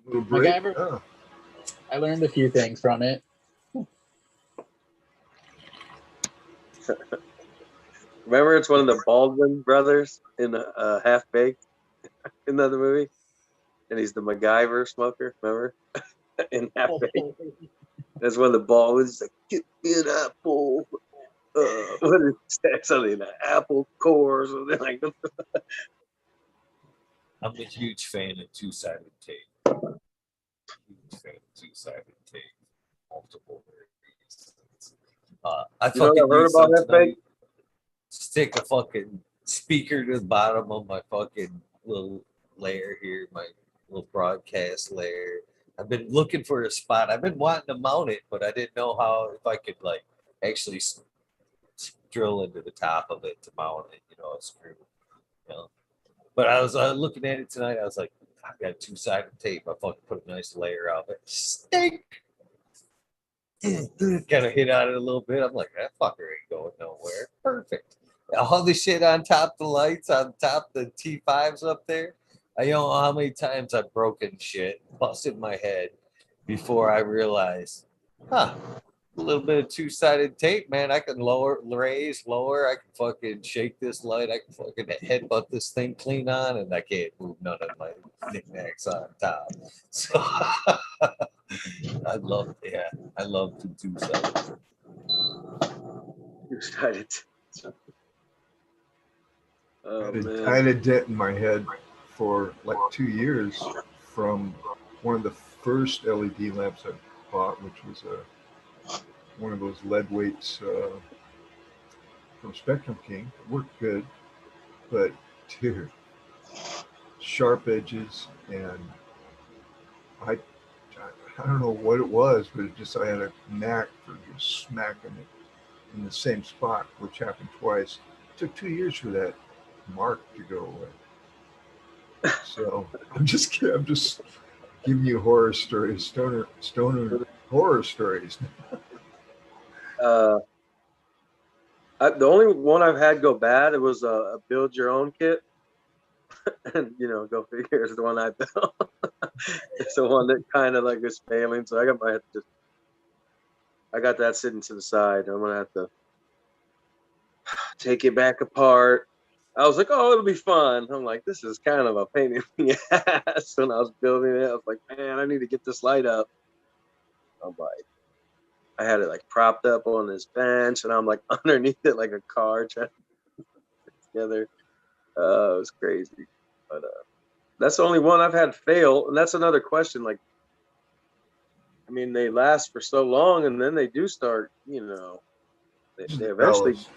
A little break. MacGyver, Oh, I learned a few things from it. Remember, it's one of the Baldwin brothers in Half Baked in the other movie, and he's the MacGyver smoker. Remember, in Half Baked, that's one of the Baldwins. He's like, "Get me an apple." What did he say? Something like apple core or something like that. I'm a huge fan of two-sided tape. Huge fan of two-sided tape. Multiple reasons. I You know what fucking I've heard use about some that tonight. fake? Stick a fucking speaker to the bottom of my fucking little layer here, my little broadcast layer. I've been looking for a spot. I've been wanting to mount it, but I didn't know how if I could like actually drill into the top of it to mount it, a screw. But I was looking at it tonight. I was like, I got two-sided tape. I fucking put a nice layer of it. Stink. Kind of hit on it a little bit. I'm like, that fucker ain't going nowhere. Perfect. All the shit on top of the lights, on top of the T5s up there. I don't know how many times I've broken shit, busted my head before I realized, a little bit of two-sided tape, man. I can raise, lower. I can fucking shake this light. I can fucking headbutt this thing clean on, and I can't move none of my knickknacks on top. So I love the two-sided. Excited. Oh I had man. a dent in my head for like 2 years from one of the first LED lamps I bought, which was one of those lead weights from Spectrum King. It worked good, but dude, sharp edges, and I don't know what it was, but I had a knack for just smacking it in the same spot, which happened twice. It took 2 years for that mark to go away. So I'm just giving you horror stories, stoner horror stories. The only one I've had go bad, it was a build your own kit. And go figure, it's the one I built. It's the one that kind of like is failing. So I got that sitting to the side. I'm gonna have to take it back apart. I was like, oh, it'll be fun. I'm like, this is kind of a pain in the ass. When I was building it, I was like, man, I need to get this light up. I'm like, I had it like propped up on this bench, and I'm like underneath it like a car trying to put it together. It was crazy. But that's the only one I've had fail. And that's another question. Like, I mean, they last for so long, and then they do start, they eventually, Ballast.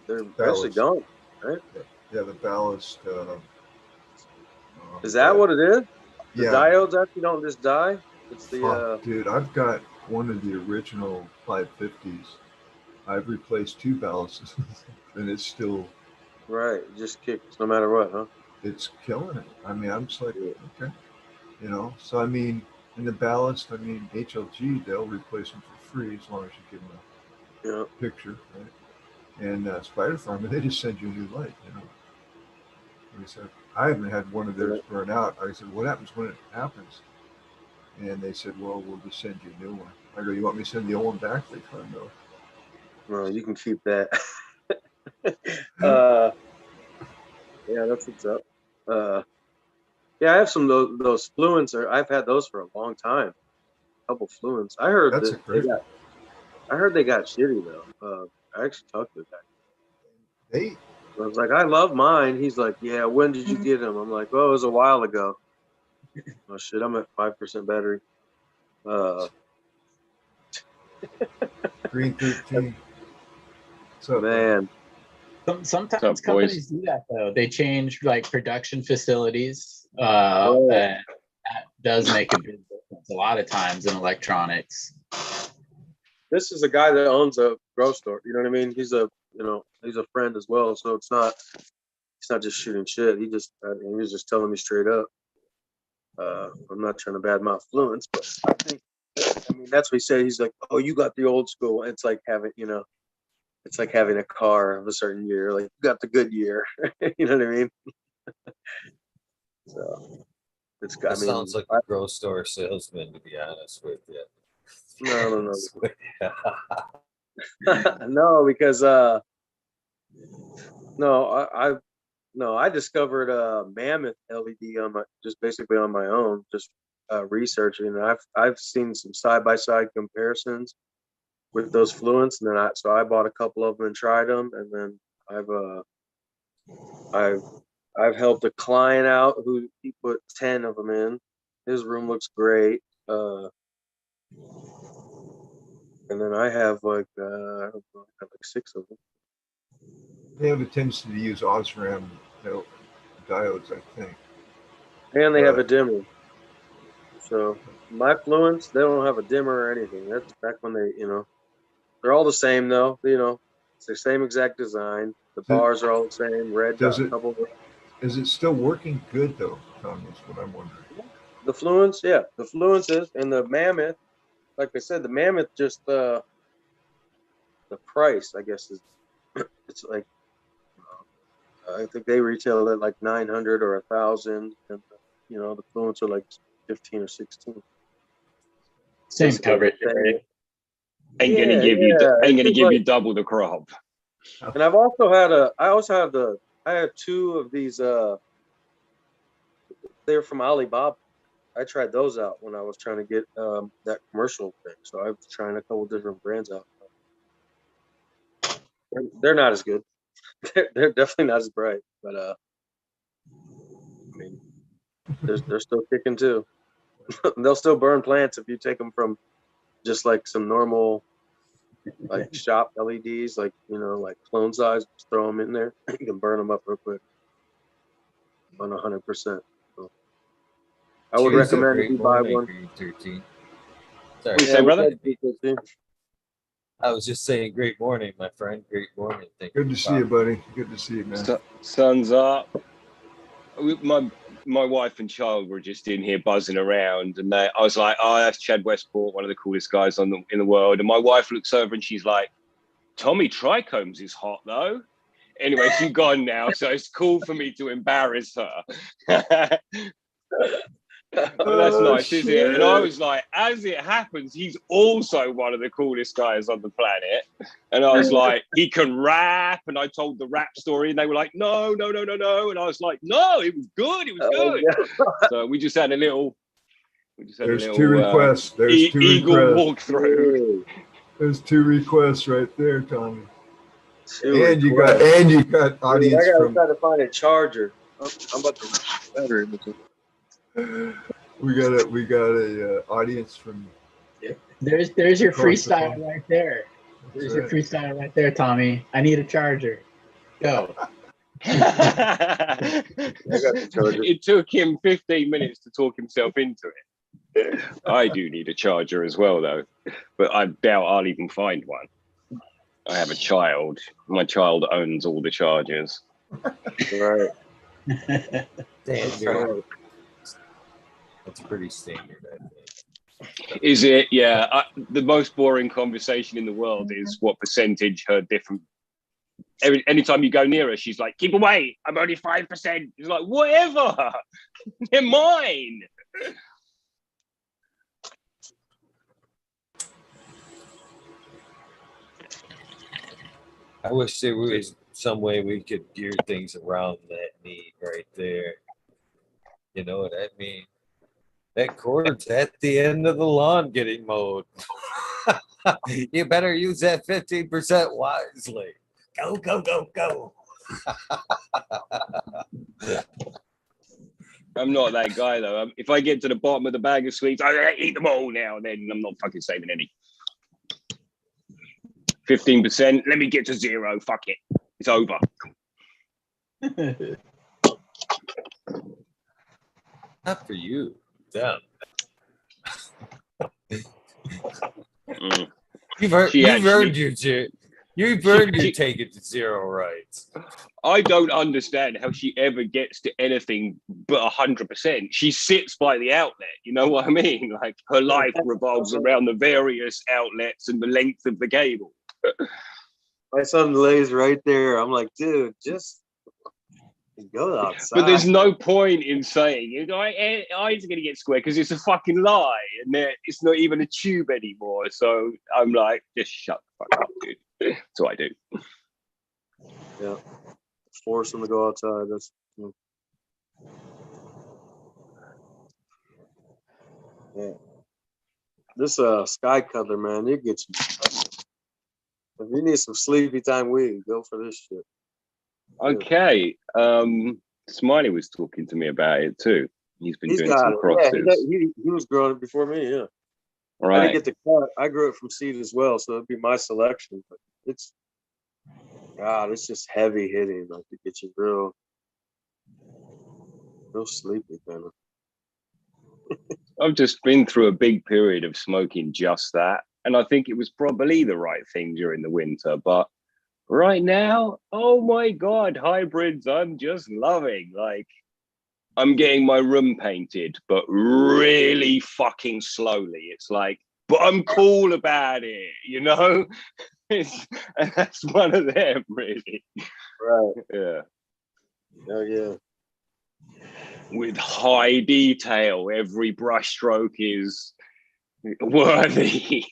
they're eventually gone, right? Yeah, the ballast. Is that what it is? The Yeah. diodes actually don't just die? It's the Dude, I've got one of the original 550s. I've replaced 2 ballasts, and it's still right. It just kicks no matter what, huh? it's killing it. I mean, I'm just like, okay, So I mean, in the ballast, I mean, HLG, they'll replace them for free as long as you give them a picture, right? And Spider Farm, they just send you a new light, Like I said, I haven't had one of theirs burn out. I said, what happens when it happens? And they said, well, we'll just send you a new one. I go, you want me to send the old one back? They go, no. Well, you can keep that. Yeah, that's what's up. Yeah, I have some of those Fluents. I've had those for a long time. A couple Fluents. I heard That's that great. they got shitty though. I actually talked to the guy. Hey. I was like, I love mine. He's like, yeah. When did you get them? I'm like, well, it was a while ago. Oh shit, I'm at 5% battery. Green 13. So Man. Sometimes companies do that though. They change like production facilities does make a big difference a lot of times in electronics. This is a guy that owns a grocery store. You know what I mean? He's a friend as well. So it's not just shooting shit. He was just telling me straight up. I'm not trying to badmouth Fluence, but I mean that's what he said. He's like, "Oh, you got the old school." It's like having a car of a certain year. Like you got the good year. You know what I mean? So it's got. It sounds like a grocery store salesman, to be honest with you. No. No, because I discovered a Mammoth LED basically on my own, just researching. And I've seen some side by side comparisons with those Fluents, and then I bought a couple of them and tried them, and then I've helped a client out who he put 10 of them in. His room looks great. And then I have I have like 6 of them. They have a tendency to use Osram diodes, I think. And they have a dimmer. So my Fluents, they don't have a dimmer or anything. That's back when they're all the same though. It's the same exact design. The bars are all the same. Red. Is it still working good though, Tom? Is what I'm wondering. The Fluents, yeah. The Fluents is, and the Mammoth, like I said, the Mammoth just the price, I guess, is it's like I think they retail at like 900 or 1,000, and the Fluents are like 15 or 16. Same coverage. Right? Ain't gonna give you double the crop. And I had 2 of these. They're from Alibaba. I tried those out when I was trying to get that commercial thing. So I was trying a couple different brands out. They're not as good. They're definitely not as bright, but I mean, they're still kicking too. They'll still burn plants if you take them from just like some normal like shop LEDs, like like clone size. Just throw them in there. You can burn them up real quick on 100%. So I would recommend if you buy one. 13. Sorry, say, brother. I was just saying, great morning, my friend. Great morning. Thank you. Good to see you, buddy. Good to see you, man. Sun's up. My wife and child were just in here buzzing around, and I was like, "Oh, that's Chad Westport, one of the coolest guys in the world." And my wife looks over and she's like, "Tommy Trichomes is hot, though." Anyway, she's gone now, so it's cool for me to embarrass her. That's nice, isn't it? And I was like, as it happens, he's also one of the coolest guys on the planet. And I was like, he can rap. And I told the rap story, and they were like, no. And I was like, no, it was good. It was good. Yeah. So we just had a little. There's 2 requests. There's 2 eagle requests. Walkthrough. There's 2 requests right there, Tommy. And you got audience. I gotta try to find a charger. I'm about to battery. We got a audience from. Yeah. There's your freestyle right there. There's your freestyle right there, Tommy. I need a charger. Go. It took him 15 minutes to talk himself into it. I do need a charger as well, though, but I doubt I'll even find one. I have a child. My child owns all the chargers. Right. That's pretty standard, I think. Is it? Yeah. The most boring conversation in the world is what percentage her different. Anytime you go near her, she's like, "Keep away! I'm only 5%." She's like, "Whatever, they're mine." I wish there was some way we could gear things around that need right there. You know what I mean? That cord's at the end of the lawn getting mowed. You better use that 15% wisely. Go. I'm not that guy, though. If I get to the bottom of the bag of sweets, I eat them all now. Then I'm not fucking saving any. 15%. Let me get to 0. Fuck it. It's over. Not for you. Damn. Mm. You've earned She actually- you've earned your she- take it to zero rights. I don't understand how she ever gets to anything but 100%. She sits by the outlet. You know what I mean? Like her life revolves around the various outlets and the length of the cable. My son lays right there. I'm like, dude, just go outside. But there's no point in saying eyes are going to get square because it's a fucking lie, and it's not even a tube anymore. So I'm like, just shut the fuck up, dude. That's what I do. Yeah, force them to go outside. That's yeah. This sky cuddler, man, it gets you. If you need some sleepy time weed, go for this shit. Okay. Smiley was talking to me about it too. He's been doing got some it. crosses. Yeah, he was growing it before me. Yeah, I Right. didn't get the cut. I grew it from seed as well, so it'd be my selection. But it's just heavy hitting, like to get you real sleepy, kind of. I've just been through a big period of smoking just that. And I think it was probably the right thing during the winter. But right now, oh my God, hybrids, I'm just loving. Like, I'm getting my room painted, but really fucking slowly. It's like, but I'm cool about it, you know? And that's one of them, really. Right. Yeah. Oh yeah. With high detail, every brushstroke is worthy.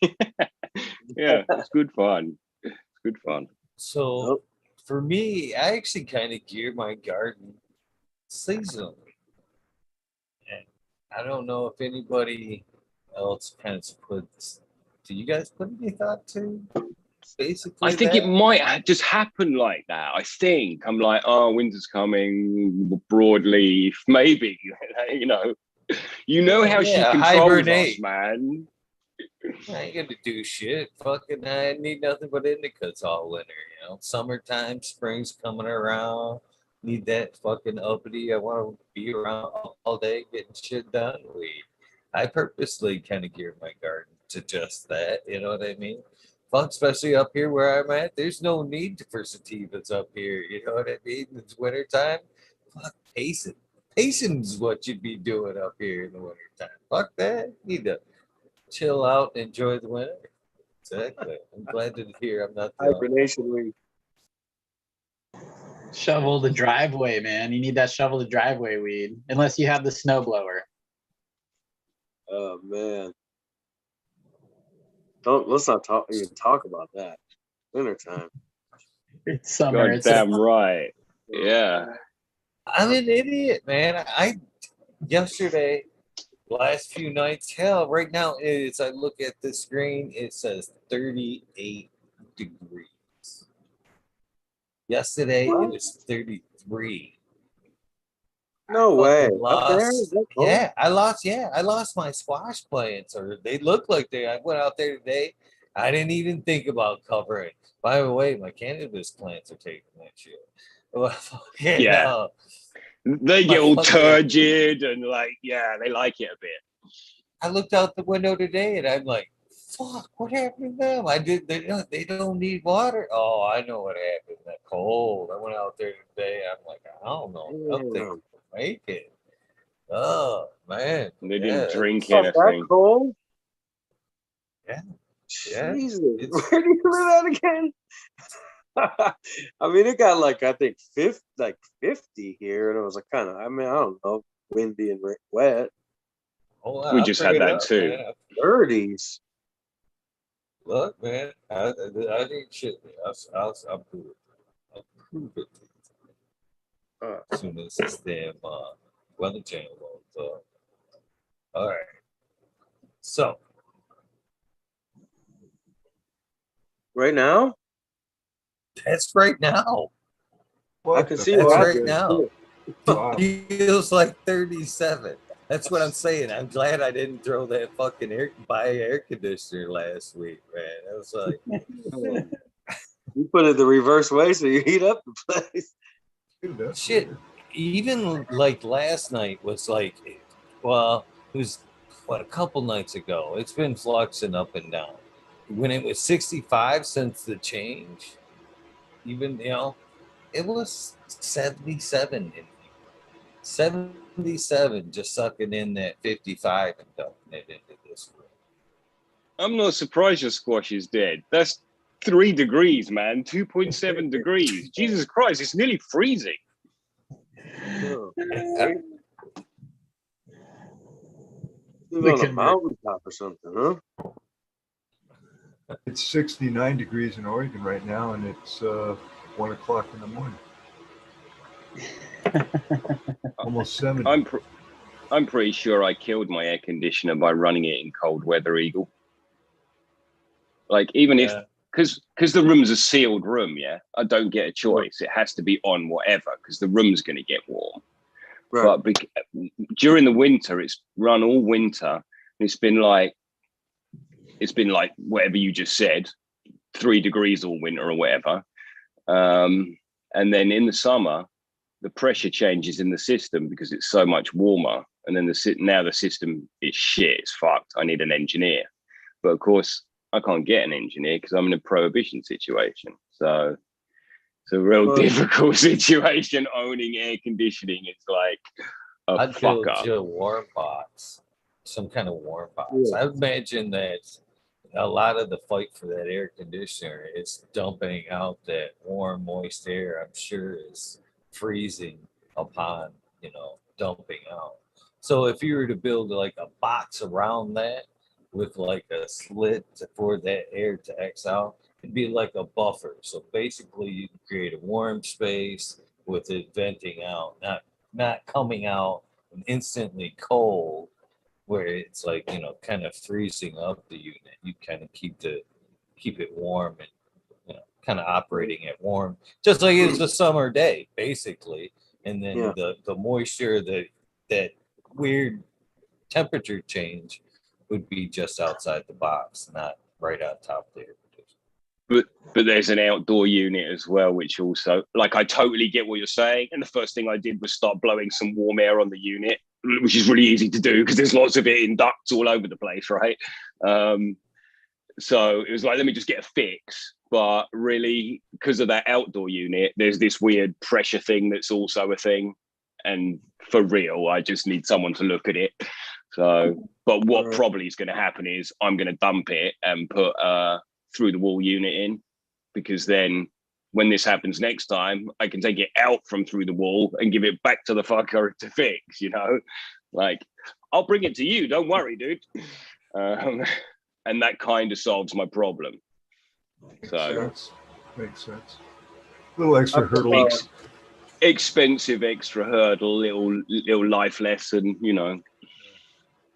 Yeah, it's good fun. It's good fun. So for me, I actually kind of gear my garden seasonally. And I don't know if anybody else kind of puts, do you guys put any thought to basically I think that? it might just happen like that. I think I'm like, oh, winter's coming, broadleaf, maybe. You know how she controls hibernate. us, man. I ain't gonna do shit. Fucking, I need nothing but indicas all winter. Summertime, spring's coming around. Need that fucking uppity. I want to be around all day getting shit done. I purposely kind of gear my garden to just that. You know what I mean? Fuck, especially up here where I'm at. There's no need for sativas up here. You know what I mean? It's wintertime. Fuck, pacing. Pacing is what you'd be doing up here in the wintertime. Fuck that. Need to chill out and enjoy the winter. Exactly. I'm glad to hear I'm not the only Hibernation weed. Shovel the driveway, man. You need that shovel the driveway weed, unless you have the snowblower. Oh man. Let's not even talk about that. Wintertime. It's summer. God damn right. Yeah. I'm an idiot, man. I yesterday, last few nights, hell, right now is I look at the screen, it says 38 degrees. Yesterday it was 33. No way. Lost, Up there? Is that cold? I lost my squash plants, or they look like I went out there today. I didn't even think about covering. By the way, my cannabis plants are taking that shit. Well, Yeah. They get all turgid and they like it a bit. I looked out the window today and I'm like, fuck, what happened to them? They don't need water. Oh, I know what happened. That cold. I went out there today. I'm like, I don't know. Nothing can make it. Oh man. They didn't drink Not anything. that cold? Yeah. Jesus. Where do you live at again? I mean, it got I think 50 here, and it was I don't know, windy and wet. We just had that too. Man. 30s. Look, man, I need shit. I'll prove it. I'll prove it. As soon as this damn weather channel loads up. All right. So. Right now? That's right now. I can see that's why. Right now. Wow. Feels like 37. That's what I'm saying. I'm glad I didn't throw that fucking air conditioner last week, man. I was like, you put it the reverse way so you heat up the place. Dude, that's shit. weird. Even last night was well, It was what, a couple nights ago. It's been fluxing up and down. When it was 65 since the change, even it was 77 in 77, just sucking in that 55 and dumping it into this room. I'm not surprised your squash is dead. That's 3 degrees, man. 2.7 degrees. Jesus Christ, it's nearly freezing. Oh, Yeah. It's on a mountaintop or something, huh? It's 69 degrees in Oregon right now, and it's 1 o'clock in the morning. Almost 70. I'm pretty sure I killed my air conditioner by running it in cold weather, Eagle. Like, even if, because the room's a sealed room, yeah, I don't get a choice. It has to be on whatever, because the room's going to get warm. Right. But during the winter, it's run all winter. It's been like whatever you just said, 3 degrees all winter or whatever. And then in the summer, the pressure changes in the system because it's so much warmer. And then now the system is shit. It's fucked. I need an engineer. But of course, I can't get an engineer because I'm in a prohibition situation. So it's a real difficult situation. Owning air conditioning is like I'd build you a warm box, some kind of warm box. Yeah. I would imagine that a lot of the fight for that air conditioner is dumping out that warm, moist air. I'm sure is freezing upon dumping out. So if you were to build like a box around that with like a slit for that air to X out, it'd be like a buffer. So basically you can create a warm space with it venting out, not coming out and instantly cold where it's like, kind of freezing up the unit. You kind of keep it warm and kind of operating at warm, just like it's a summer day, basically. And then the moisture, that weird temperature change would be just outside the box, not right on top there. But there's an outdoor unit as well, which also, like, I totally get what you're saying. And the first thing I did was start blowing some warm air on the unit, which is really easy to do because there's lots of it in ducts all over the place, right? So it was like, let me just get a fix. But really, because of that outdoor unit, there's this weird pressure thing that's also a thing. And for real, I just need someone to look at it. So, but what probably is going to happen is I'm going to dump it and put through the wall unit in, because then when this happens next time, I can take it out from through the wall and give it back to the fucker to fix, like, I'll bring it to you. Don't worry, dude. And that kind of solves my problem. Makes sense. A little extra hurdle. Expensive extra hurdle, little life lesson,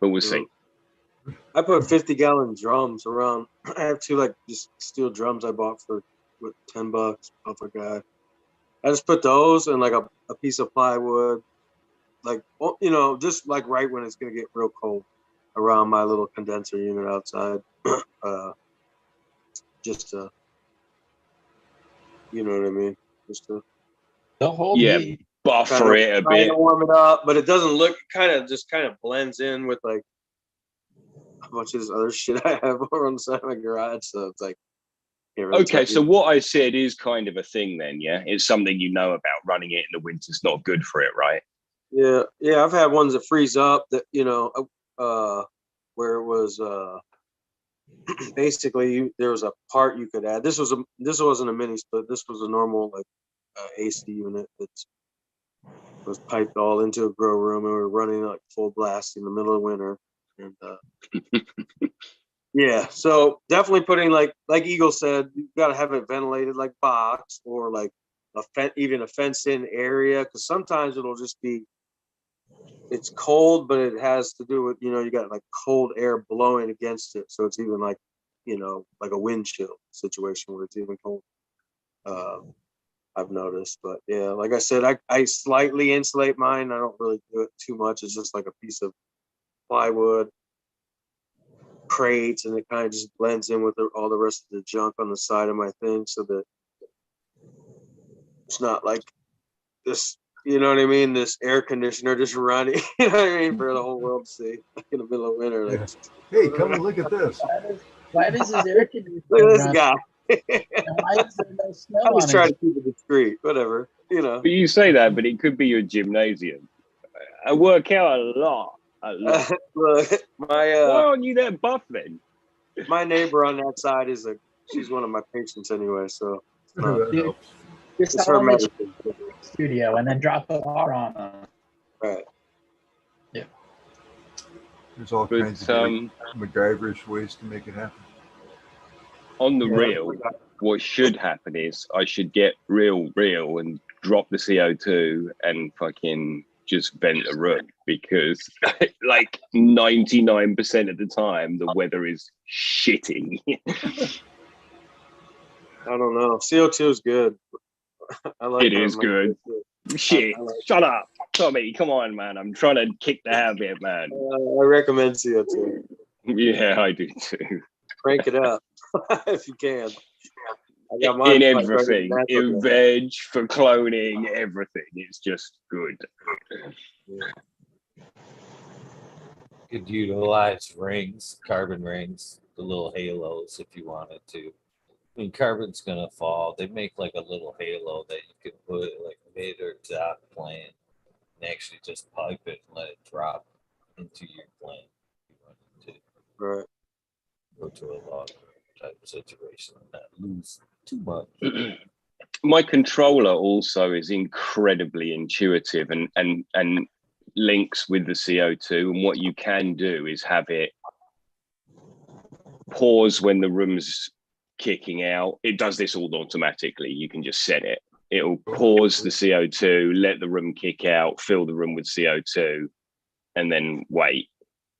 but we'll see. I put 50-gallon drums around. I have 2 like just steel drums I bought for $10 off a guy. I just put those and like a piece of plywood, like just like right when it's gonna get real cold, around my little condenser unit outside. Just to, you know what I mean? Just to the whole heat. Buffer it a bit. To warm it up, but it doesn't look, kind of blends in with like a bunch of this other shit I have over on the side of my garage. So it's like, really okay, so what I said is kind of a thing then, yeah? It's something about running it in the winter's not good for it, right? Yeah, I've had ones that freeze up that, where it was basically there was a part you could add. This wasn't a mini split. This was a normal like AC unit that was piped all into a grow room, and we were running like full blast in the middle of winter. And yeah, so definitely putting like Eagle said, you got to have it ventilated like box, or like even a fenced-in area, because sometimes it'll just be, it's cold, but it has to do with, you got like cold air blowing against it, so it's even like, like a wind chill situation where it's even cold. I've noticed, but yeah, like I said, I slightly insulate mine. I don't really do it too much. It's just like a piece of plywood, crates, and it kind of just blends in with all the rest of the junk on the side of my thing, so that it's not like this you know what I mean? This air conditioner just running, you know what I mean, for the whole world to see, like in the middle of winter. Like, Yeah. Hey, come and look at this. Why does his air conditioner look at this run? guy. And why is there no snow I'm just on trying it? to keep it discreet, whatever, you know. But you say that, but it could be your gymnasium. I work out a lot. Look, Why aren't you that buff then? my neighbor on that side she's one of my patients anyway, so That Dude, helps. just it's tell her him it's medicine. studio and then drop the water on him. Right. There's all But kinds of MacGyverish ways to make it happen. on the Yeah. real, what should happen is I should get real and drop the CO2 and fucking just vent the room, because like 99% of the time the weather is shitty. I don't know. CO2 is good. I like It is good. Shit, I like shut up, Tommy. Come on, man. I'm trying to kick the habit, man. I recommend CO2. Yeah, I do too. Crank it up if you can. I got mine In like right everything, natural in gas. veg, for cloning, everything. It's just good. Could utilize rings, carbon rings, the little halos if you wanted to. I mean, carbon's gonna fall. They make like a little halo that you can put like mid or top plane and actually just pipe it and let it drop into your plane. If you wanted to Right. go to a log type of situation and not lose too much. My controller also is incredibly intuitive and links with the CO2. And what you can do is have it pause when the room's kicking out. It does this all automatically. You can just set it. It'll pause the CO2, let the room kick out, fill the room with CO2, and then wait.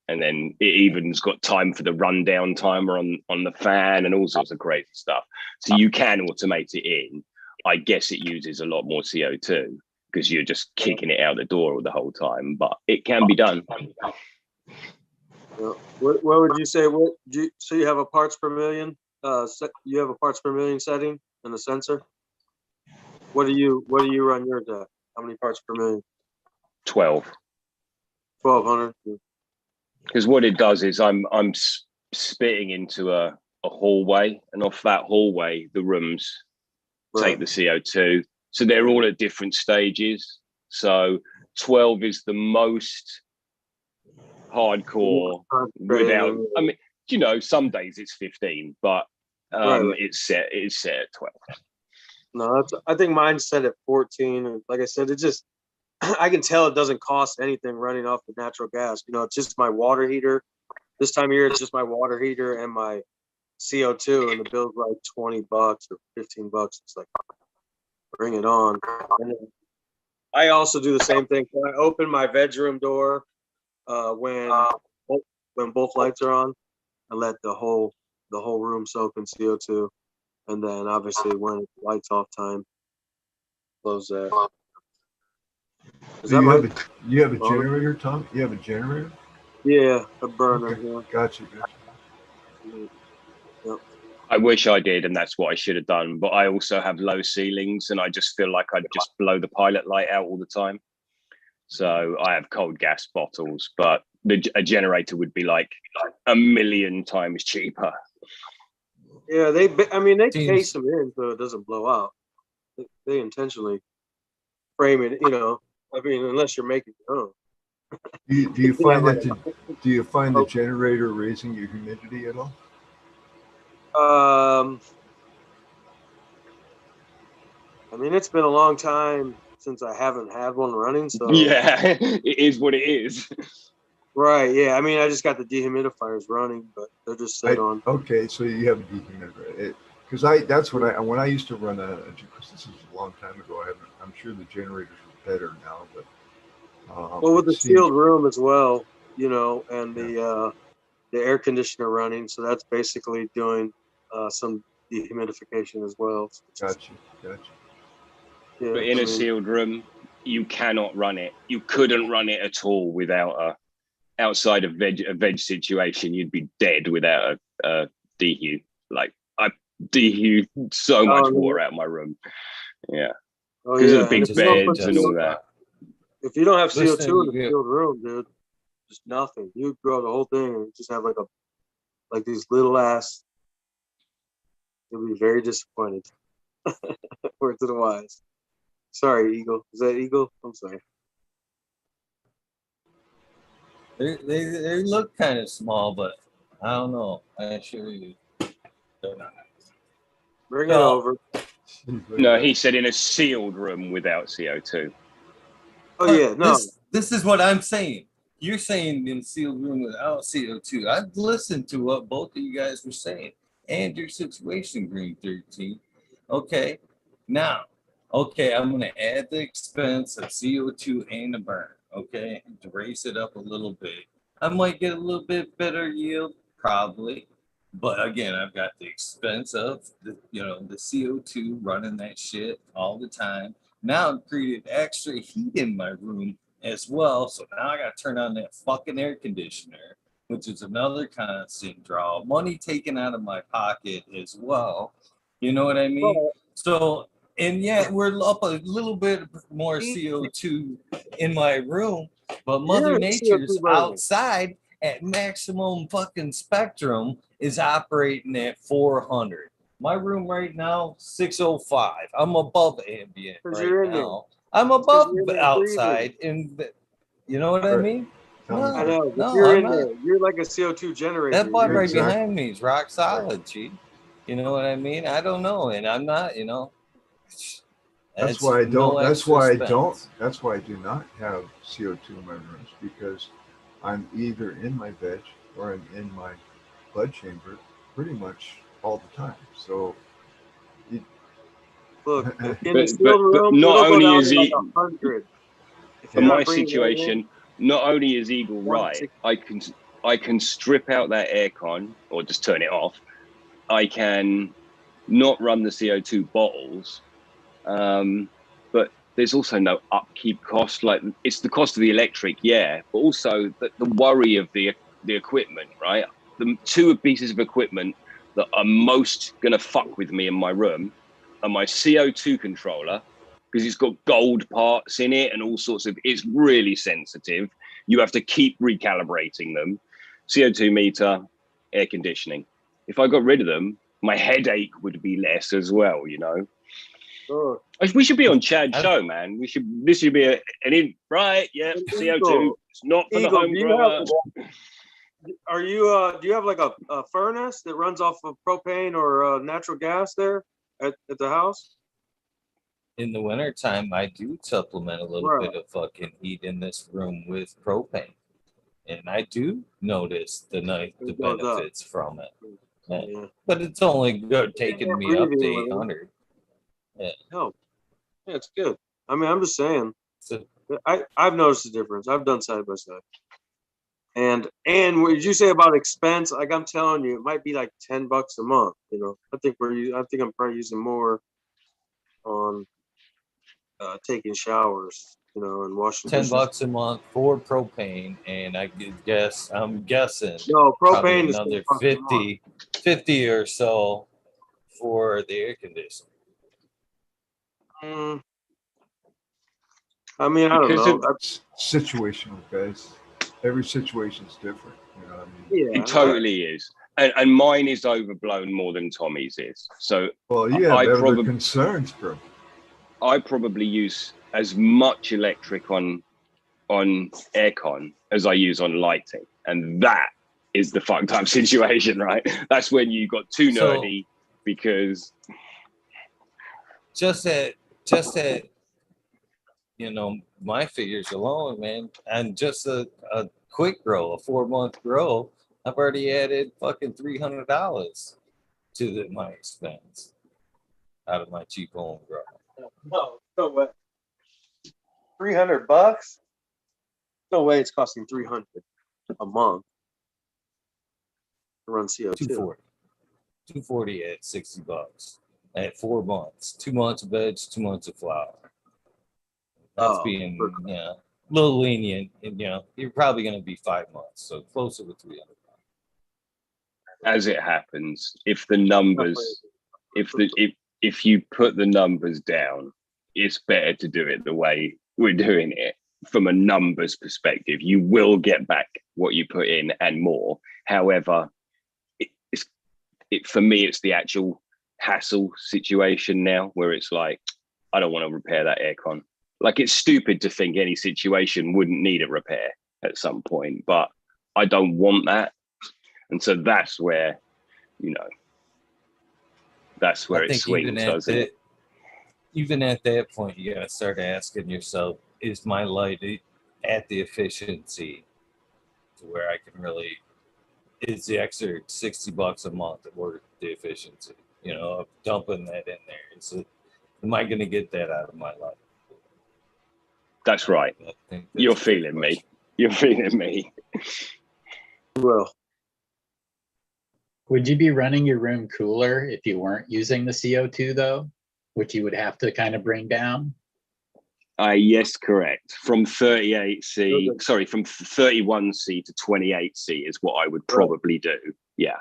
And then it even's got time for the rundown timer on the fan and all sorts of crazy stuff. So you can automate it in. I guess it uses a lot more CO2 because you're just kicking it out the door the whole time, but it can be done. Yeah. What would you say? So you have a parts per million? You have a parts per million setting in the sensor. What do you run yours at? How many parts per million? 12. 1,200. Because what it does is I'm spitting into a hallway, and off that hallway the rooms take the CO2. So they're all at different stages. So 12 is the most hardcore without, I mean, you know, some days it's 15, but it's set at 12. No, I think mine's set at 14. And like I said, it just, I can tell it doesn't cost anything running off the natural gas. You know, it's just my water heater. This time of year, it's just my water heater and my CO2, and the bill's like $20 or $15. It's like, bring it on. And then I also do the same thing. So I open my bedroom door when both lights are on, and let the whole room soak in CO2. And then obviously when it's lights off time, close that. So you have a generator, Tom? You have a generator? Yeah, a burner. Okay. Yeah. Gotcha. Yep. I wish I did, and that's what I should have done. But I also have low ceilings, and I just feel like I'd just blow the pilot light out all the time. So I have cold gas bottles, but a generator would be like a million times cheaper. Yeah, they case them in so it doesn't blow out. They intentionally frame it, you know. I mean, unless you're making your own. Do you find the generator raising your humidity at all? I mean, it's been a long time since I haven't had one running, so yeah, it is what it is. Right, yeah. I mean, I just got the dehumidifiers running, but they're just set on. Okay, so you have a dehumidifier. Because when I used to run this is a long time ago. I'm sure the generators are better now, but well, with the sealed room as well, you know, and the air conditioner running, so that's basically doing some dehumidification as well. Gotcha. Yeah, but in a sealed room, you cannot run it. You couldn't run it at all without outside of a veg situation. You'd be dead without a dehu. Like I dehu so much water out of my room. Yeah, because of the big beds and all that. If you don't have Listen, CO2 in a you- sealed room, dude, just nothing. You grow the whole thing and just have like these little ass. You'll be very disappointed. Words of the wise. Sorry, Eagle. Is that Eagle? I'm sorry. They look kind of small, but I don't know. I assure you, they're not. Bring it No. over. No, he said in a sealed room without CO2. Oh yeah, no. This is what I'm saying. You're saying in a sealed room without CO2. I've listened to what both of you guys were saying and your situation, Green 13. Okay, now, I'm going to add the expense of CO2 and the burn, okay, to raise it up a little bit. I might get a little bit better yield, probably. But again, I've got the expense of the CO2 running that shit all the time. Now I've created extra heat in my room as well. So now I got to turn on that fucking air conditioner, which is another constant draw. Money taken out of my pocket as well. You know what I mean? So, and yet we're up a little bit more CO2 in my room, but Mother Nature's outside at maximum fucking spectrum is operating at 400. My room right now, 605. I'm above ambient right now. I'm above outside, and you know what I mean? No, I know, but no, you're I'm in not. there. You're like a CO2 generator. That button right Exactly. behind me is rock solid, G. You know what I mean? I don't know, and I'm not. That's why I don't. no That's why I extra don't. expense. That's why I do not have CO2 in my rooms, because I'm either in my veg or I'm in my bud chamber pretty much all the time. So Look, in But- the sealed but room, not it'll go only down is to he- like 100. If For you're my not bringing anything, situation, not only is Eagle right, I can strip out that aircon or just turn it off. I can not run the CO2 bottles, but there's also no upkeep cost. Like, it's the cost of the electric, yeah, but also the worry of the equipment, right? The two pieces of equipment that are most going to fuck with me in my room are my CO2 controller, because it's got gold parts in it and all sorts of, it's really sensitive. You have to keep recalibrating them. CO2 meter, air conditioning. If I got rid of them, my headache would be less as well, sure. We should be on Chad's show, man. This should be right? Yeah, CO2. It's not for the home grower. Do you have like a furnace that runs off of propane or natural gas there at the house? In the wintertime, I do supplement a little bit of fucking heat in this room with propane. And I do notice the benefits from it. Yeah. But it's only good taking me up to 800. Yeah. No. Yeah, it's good. I mean, I'm just saying. So, I've noticed the difference. I've done side by side. And what did you say about expense? Like, I'm telling you, it might be like $10 a month. I think I'm probably using more on taking showers, and washing dishes. $10 a month for propane, and I'm guessing No, probably propane is another 50 or so for the air conditioning. I mean, I don't know. That's situational, guys. Every situation's different. You know what I mean? Yeah, It totally is. And mine is overblown more than Tommy's is. So Well, you have other concerns, bro. I probably use as much electric on aircon as I use on lighting, and that is the fucked up situation, right? That's when you got too nerdy, because just at my figures alone, man, and just a quick grow, a 4-month grow, I've already added fucking $300 to my expense out of my cheap home grow. No way. $300? No way it's costing $300 a month to run CO2. 240 at $60 at 4 months, 2 months of veg, 2 months of flour. That's being a little lenient, and you're probably going to be 5 months, so closer to 300. As it happens, if the numbers, if you put the numbers down, it's better to do it the way we're doing it. from a numbers perspective. You will get back what you put in and more. However, for me, it's the actual hassle situation now where it's like, I don't want to repair that aircon. Like, it's stupid to think any situation wouldn't need a repair at some point, but I don't want that. And so that's where, that's where it swings, doesn't it? Even at that point, you got to start asking yourself, is my light at the efficiency to where I can really, is the extra $60 a month worth the efficiency? Of dumping that in there. Am I going to get that out of my life? That's right. You're feeling me. You're feeling me. Well, would you be running your room cooler if you weren't using the CO2 though, which you would have to kind of bring down? Yes, correct. From 38C, sorry, from 31C to 28C is what I would probably do. Yeah.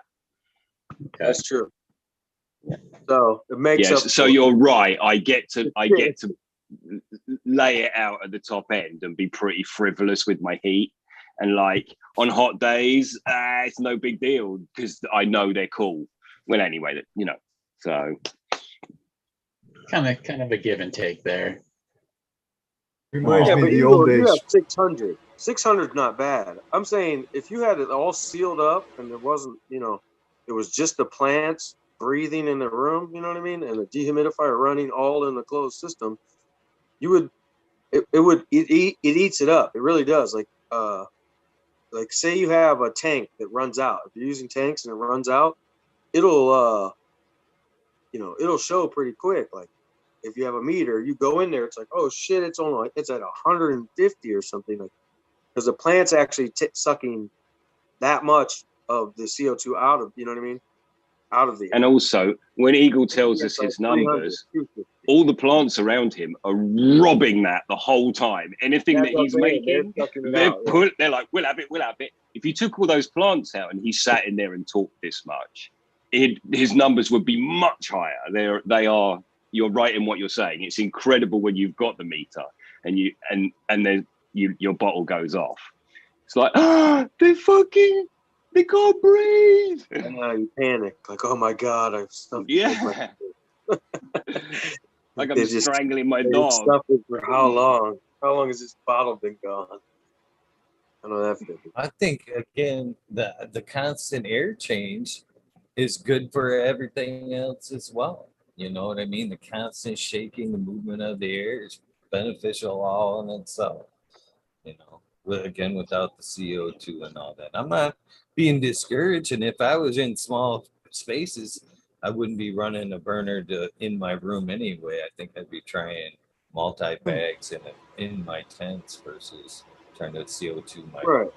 Okay. That's true. Yeah. So it makes up. So you're right. I get to lay it out at the top end and be pretty frivolous with my heat. And like on hot days, it's no big deal because I know they're cool. Well, anyway, so kind of a give and take there. Reminds me of the old days. You have 600. 600 is not bad. I'm saying if you had it all sealed up and there wasn't, it was just the plants breathing in the room, you know what I mean, and the dehumidifier running all in the closed system, it eats it up. It really does. Like say you have a tank that runs out. If you're using tanks and it runs out, it'll show pretty quick. Like if you have a meter, you go in there, it's like, oh shit, it's at 150 or something, like, because the plant's actually sucking that much of the CO2 out of, you know what I mean, out of the. And also, when Eagle tells us his numbers, all the plants around him are robbing that the whole time. Anything that he's making, they're like, we'll have it. If you took all those plants out and he sat in there and talked this much, his numbers would be much higher. They are. You're right in what you're saying. It's incredible when you've got the meter and then your bottle goes off. It's like, they can't breathe. And you panic, like, oh my God, I've stuffed. Yeah. Like I'm strangling my dog. Stuffed it for how long? How long has this bottle been gone? I know that feeling. I think again the constant air change is good for everything else as well. You know what I mean? The constant shaking, the movement of the air is beneficial all in itself. Again, without the CO2 and all that. I'm not being discouraged. And if I was in small spaces, I wouldn't be running a burner in my room anyway. I think I'd be trying multi-bags in my tents versus trying to CO2 my room.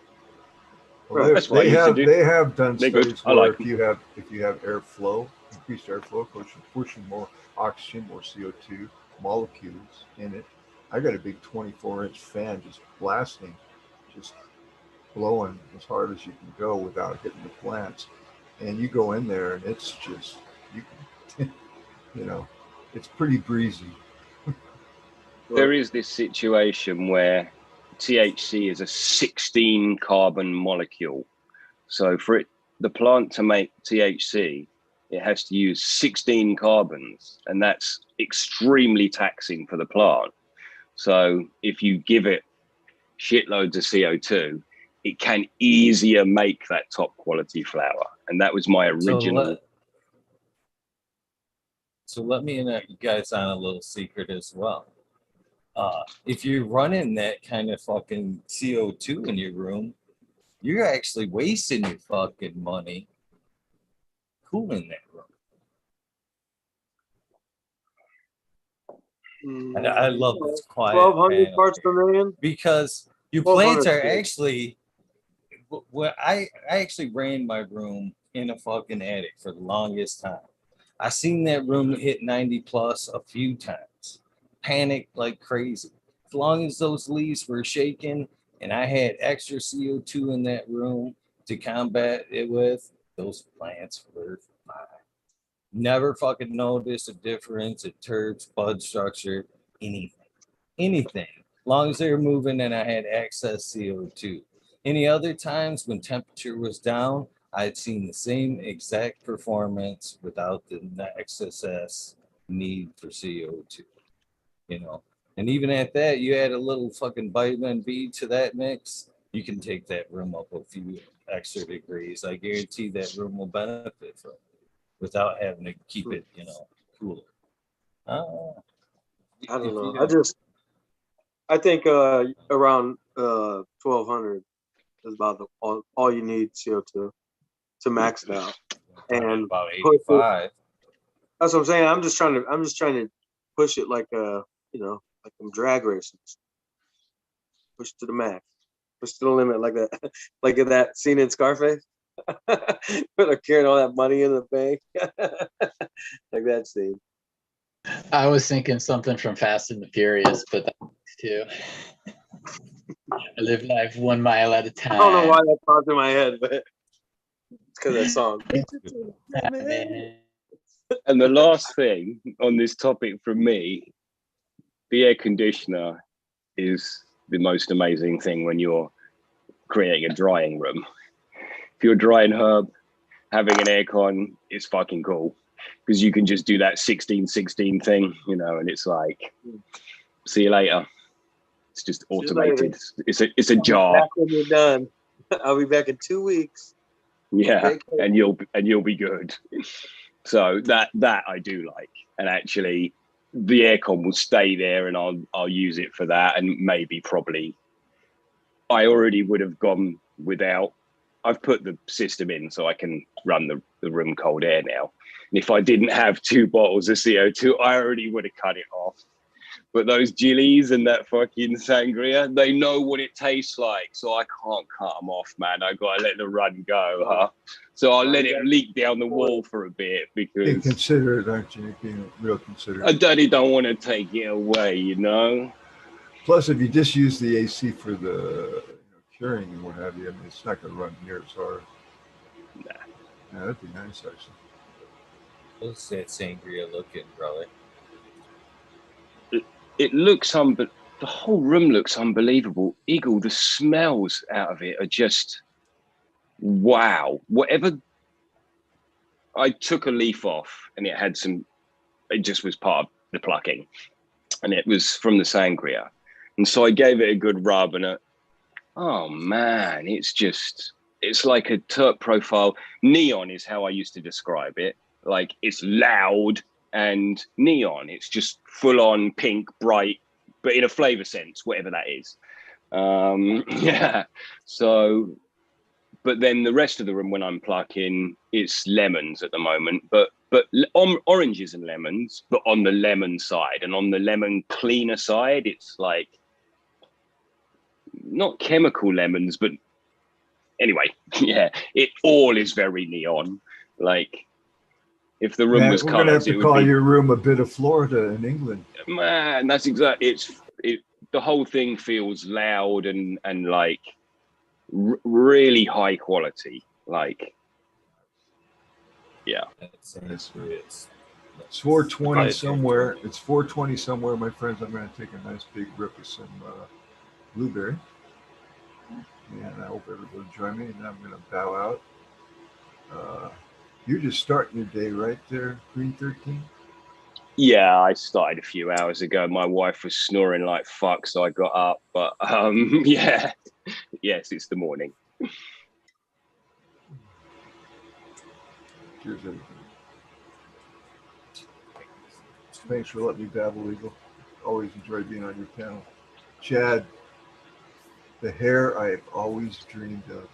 Well, they have done studies where if you have airflow, increased airflow, pushing more oxygen, more CO2 molecules in it. I got a big 24-inch fan just blasting, just blowing as hard as you can go without hitting the plants. And you go in there and it's just, it's pretty breezy. There is this situation where THC is a 16 carbon molecule. So for the plant to make THC, it has to use 16 carbons, and that's extremely taxing for the plant. So if you give it shitloads of CO2, it can easier make that top quality flower. And that was my original. So let me in you guys on a little secret as well. If you're running that kind of fucking CO2 in your room, you're actually wasting your fucking money cooling that room. And I love this quiet 1,200 parts per million, because your plants are actually. Well, I actually ran my room in a fucking attic for the longest time. I seen that room hit 90 plus a few times. Panicked like crazy. As long as those leaves were shaking and I had extra CO2 in that room to combat it with, those plants were fine. Never fucking noticed a difference in terps, bud structure, anything. long as they were moving and I had excess CO2. Any other times when temperature was down, I'd seen the same exact performance without the excess need for CO2, you know. And even at that, you add a little fucking vitamin B to that mix, you can take that room up a few extra degrees. I guarantee that room will benefit from it without having to keep it, you know, cooler. I don't know. I think around 1200 is about all you need CO2 to max it out. And about 85. That's what I'm saying. I'm just trying to push it like like them drag races. Push to the max. Push to the limit like that. Like in that scene in Scarface. They're carrying all that money in the bank. Like that scene. I was thinking something from Fast and the Furious, but that works too. I live life 1 mile at a time. I don't know why that popped in my head, but it's because of that song. And the last thing on this topic from me, the air conditioner is the most amazing thing when you're creating a drying room. If you're a drying herb, having an aircon is fucking cool because you can just do that 16-16 thing, you know, and it's like, see you later. It's just automated. It's a jar. Back when you're done. I'll be back in 2 weeks. Yeah, and you'll be good. So that I do like, and actually the aircon will stay there, and I'll use it for that, and maybe probably I already would have gone without. I've put the system in so I can run the room cold air now. And if I didn't have 2 bottles of CO2, I already would have cut it off. But those Gillies and that fucking sangria, they know what it tastes like. So I can't cut them off, man. I got to let the run go, huh? So I'll let it leak down the wall for a bit because... Being considerate, aren't you? Being real considerate. A daddy don't want to take it away, you know? Plus, if you just use the AC for the curing and what have you, I mean, it's not going to run near as hard. Nah. Yeah, that'd be nice, actually. What's that sangria looking, brother? It looks the whole room looks unbelievable. Eagle, the smells out of it are just wow. Whatever, I took a leaf off and it just was part of the plucking, and it was from the sangria. And so I gave it a good rub, and oh man, it's like a Turk profile. Neon is how I used to describe it. Like, it's loud and neon. It's just full on pink, bright, but in a flavor sense, whatever that is. Yeah. So, but then the rest of the room, when I'm plucking, it's lemons at the moment, but oranges and lemons, but on the lemon side, and on the lemon cleaner side, it's like not chemical lemons, but anyway, yeah, it all is very neon. Like, if the room was we're going to have colours, to call your room a bit of Florida in England. Man, that's exactly the whole thing feels loud and like really high quality. Like, yeah. It's 420 somewhere. It's 420 somewhere, my friends. I'm going to take a nice big rip of some blueberry. And I hope everybody join me. And I'm going to bow out. You're just starting your day right there, Green 13? Yeah, I started a few hours ago. My wife was snoring like fuck, so I got up. But yeah, yes, it's the morning. Cheers, everybody. Thanks for letting me dabble, Eagle. Always enjoy being on your panel. Chad, the hair I have always dreamed of.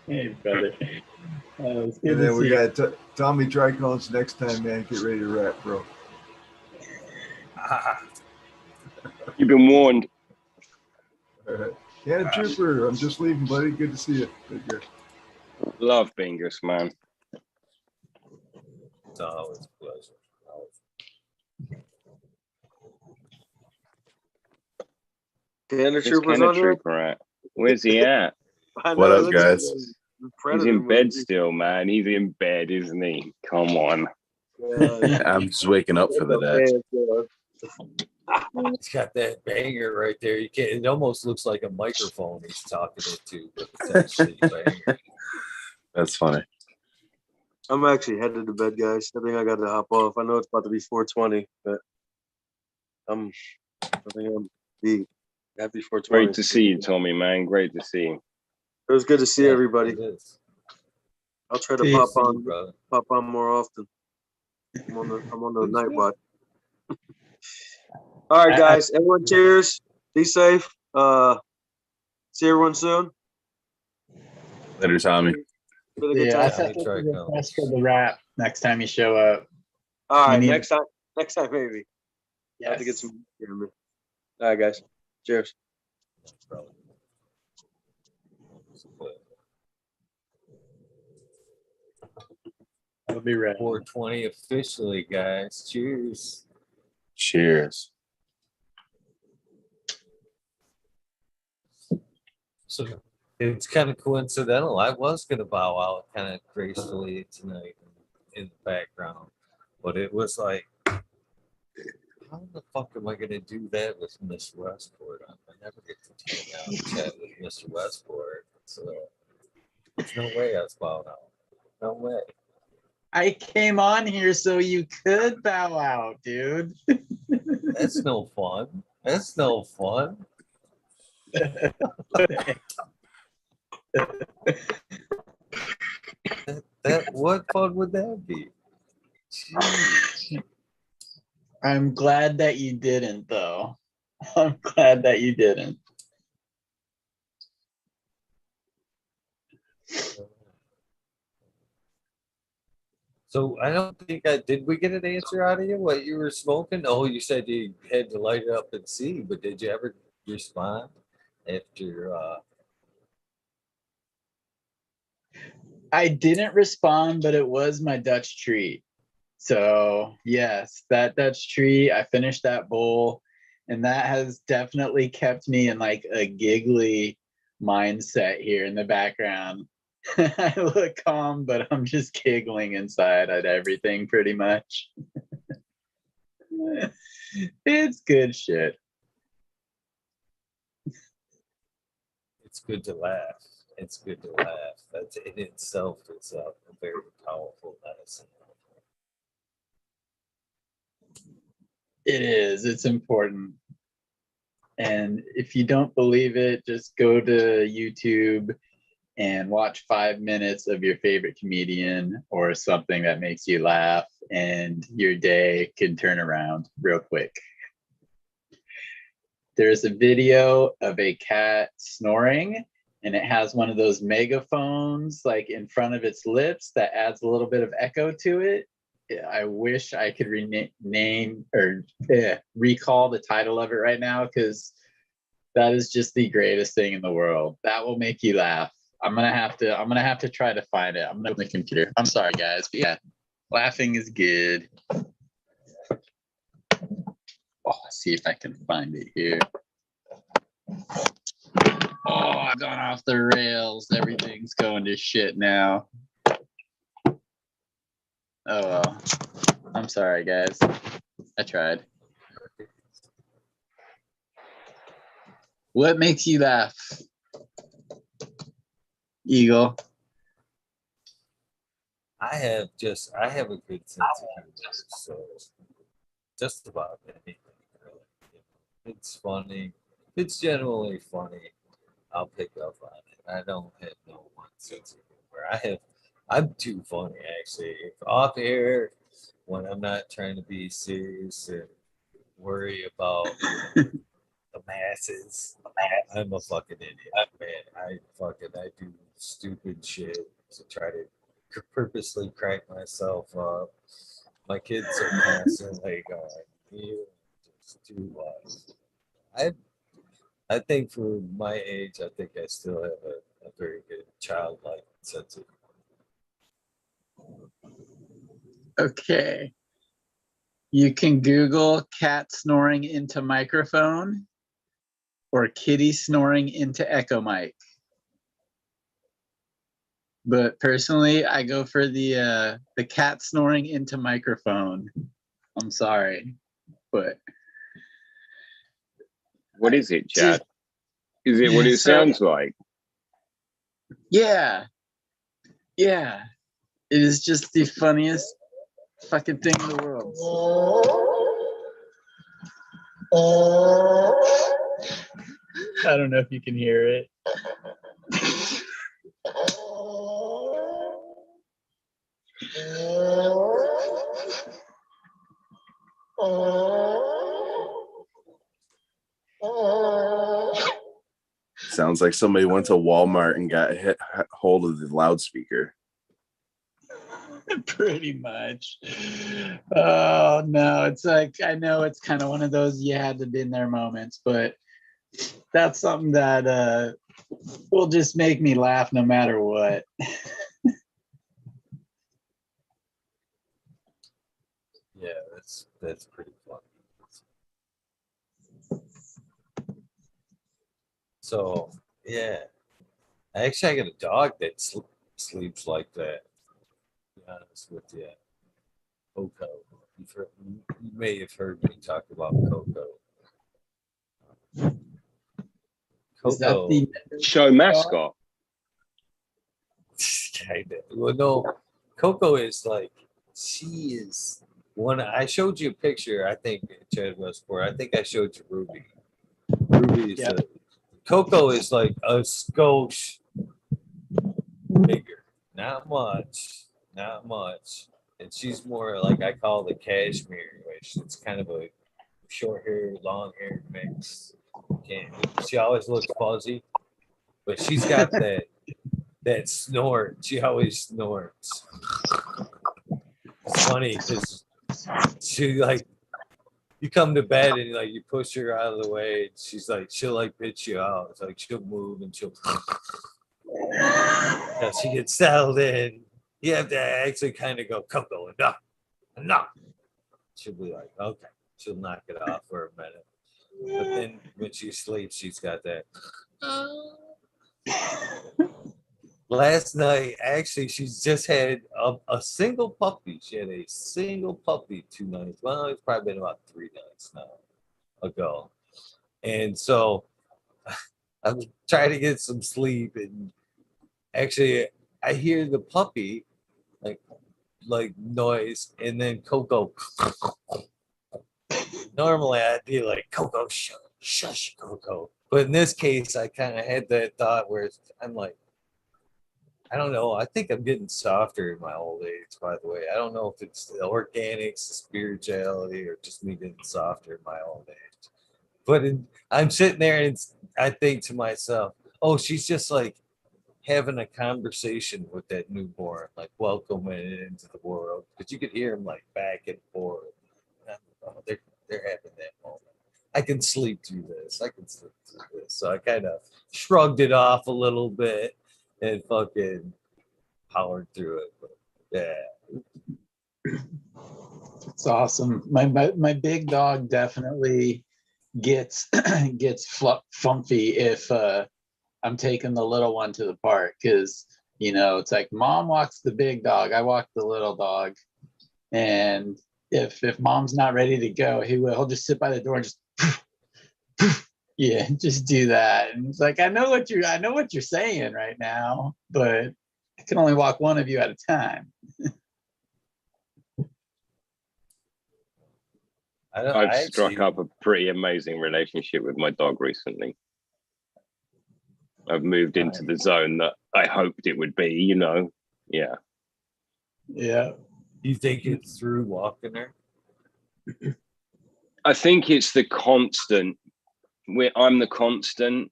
Hey, brother. And then we got Tommy Trichones next time, man. Get ready to rap, bro. You've been warned. All right. Cannon Trooper, I'm just leaving, buddy. Good to see you. Take care. Love Bingus, man. It's always a pleasure. Cannon Trooper's Cannon on here? Trooper at? Where's he at? What up, guys? He's in bed still, man. He's in bed, isn't he? Come on. I'm just waking up for the day. He's got that banger right there. You can't. It almost looks like a microphone he's talking into, but it's actually a banger. That's funny. I'm actually headed to bed, guys. I think I got to hop off. I know it's about to be 4:20, but I think I'm beat. Happy 4:20. Great to see you, Tommy, man. Great to see you. It was good to see everybody. It is. I'll try to Peace. pop on more often. I'm on the night watch. All right, guys. Everyone, cheers. Be safe. See everyone soon. Later, Tommy. Really good Yeah, I time. set this as a request for the rap next time you show up. All right, We need- next time maybe. I have to get Yes. some. All right, guys. Cheers. I'll be ready. 420 officially, guys. Cheers. Cheers. So it's kind of coincidental. I was gonna bow out kind of gracefully tonight in the background, but it was like, how the fuck am I gonna do that with Miss Westport? I never get to hang out and chat with Mr. Westport, so there's no way I was bowed out. No way. I came on here so you could bow out, dude. That's no fun. That's no fun. That what fun would that be? Jeez. I'm glad that you didn't, though. I'm glad that you didn't. So I don't think I did. We get an answer out of you? What you were smoking? Oh, you said you had to light it up and see, but did you ever respond after? I didn't respond, but it was my Dutch treat. So yes, that Dutch treat, I finished that bowl, and that has definitely kept me in like a giggly mindset here in the background. I look calm, but I'm just giggling inside at everything pretty much. It's good shit. It's good to laugh. It's good to laugh. That's in itself is a very powerful medicine. It is. It's important. And if you don't believe it, just go to YouTube and watch 5 minutes of your favorite comedian or something that makes you laugh, and your day can turn around real quick. There's a video of a cat snoring, and it has one of those megaphones like in front of its lips that adds a little bit of echo to it. I wish I could recall the title of it right now, because that is just the greatest thing in the world. That will make you laugh. I'm gonna have to try to find it. I'm gonna open the computer. I'm sorry, guys, but yeah, laughing is good. Oh, let's see if I can find it here. Oh, I've gone off the rails. Everything's going to shit now. Oh well. I'm sorry, guys. I tried. What makes you laugh, Eagle? I have a good sense of humor, so just about anything. Really. It's funny. It's generally funny. I'll pick up on it. I don't have no one sense of humor. I'm too funny actually. If off air, when I'm not trying to be serious and worry about the masses, I'm a fucking idiot, man. I do stupid shit to try to purposely crack myself up. My kids are constantly going, "You just too much." I think for my age, I think I still have a very good childlike sense of humor. Okay. You can Google cat snoring into microphone or kitty snoring into echo mic. But personally, I go for the cat snoring into microphone. I'm sorry, but What is it, Chad? Is it what it sounds like? Yeah. Yeah. It is just the funniest fucking thing in the world. I don't know if you can hear it. Sounds like somebody went to Walmart and got hold of the loudspeaker. Pretty much. Oh no, it's like, I know it's kind of one of those you had to be in there moments, but that's something that will just make me laugh no matter what. Yeah, that's pretty funny. So yeah, actually, I got a dog that sleeps like that. To be honest with you, Coco. You may have heard me talk about Coco. Is that Coco, the Show mascot. kind of. Well, no, Coco is like, she is one. I showed you a picture. I think Chad Westport. I think I showed you Ruby. Ruby is Coco is like a skosh bigger. Not much. And she's more like, I call the cashmere, which it's kind of a short hair, long hair mix. She always looks fuzzy, but she's got that snort. She always snorts. It's funny because she like, you come to bed and like you push her out of the way, and she'll like pitch you out. It's like she'll move and she'll now she gets settled in. You have to actually kind of go, Coco, enough. She'll be like, okay. She'll knock it off for a minute. But then when she sleeps, she's got that. Last night, actually, she's just had a single puppy. She had a single puppy 2 nights. Well, it's probably been about 3 nights now ago. And so I'm trying to get some sleep. And actually, I hear the puppy like noise, and then Coco. Normally, I'd be like, Coco, shush, Coco. But in this case, I kind of had that thought where I'm like, I don't know. I think I'm getting softer in my old age, by the way. I don't know if it's the organics, the spirituality, or just me getting softer in my old age. But I'm sitting there and I think to myself, oh, she's just like having a conversation with that newborn, like welcoming it into the world. Because you could hear them like back and forth. Oh, they're having that moment. I can sleep through this. So I kind of shrugged it off a little bit and fucking powered through it. But yeah. It's awesome. My big dog definitely gets funky if I'm taking the little one to the park, because it's like mom walks the big dog, I walk the little dog, and if mom's not ready to go, he'll just sit by the door and just yeah, just do that. And it's like, I know what you're saying right now, but I can only walk one of you at a time. I've struck up a pretty amazing relationship with my dog recently. I've moved into the zone that I hoped it would be, Yeah. Yeah. You think it's through walking her? I think it's the constant. I'm the constant.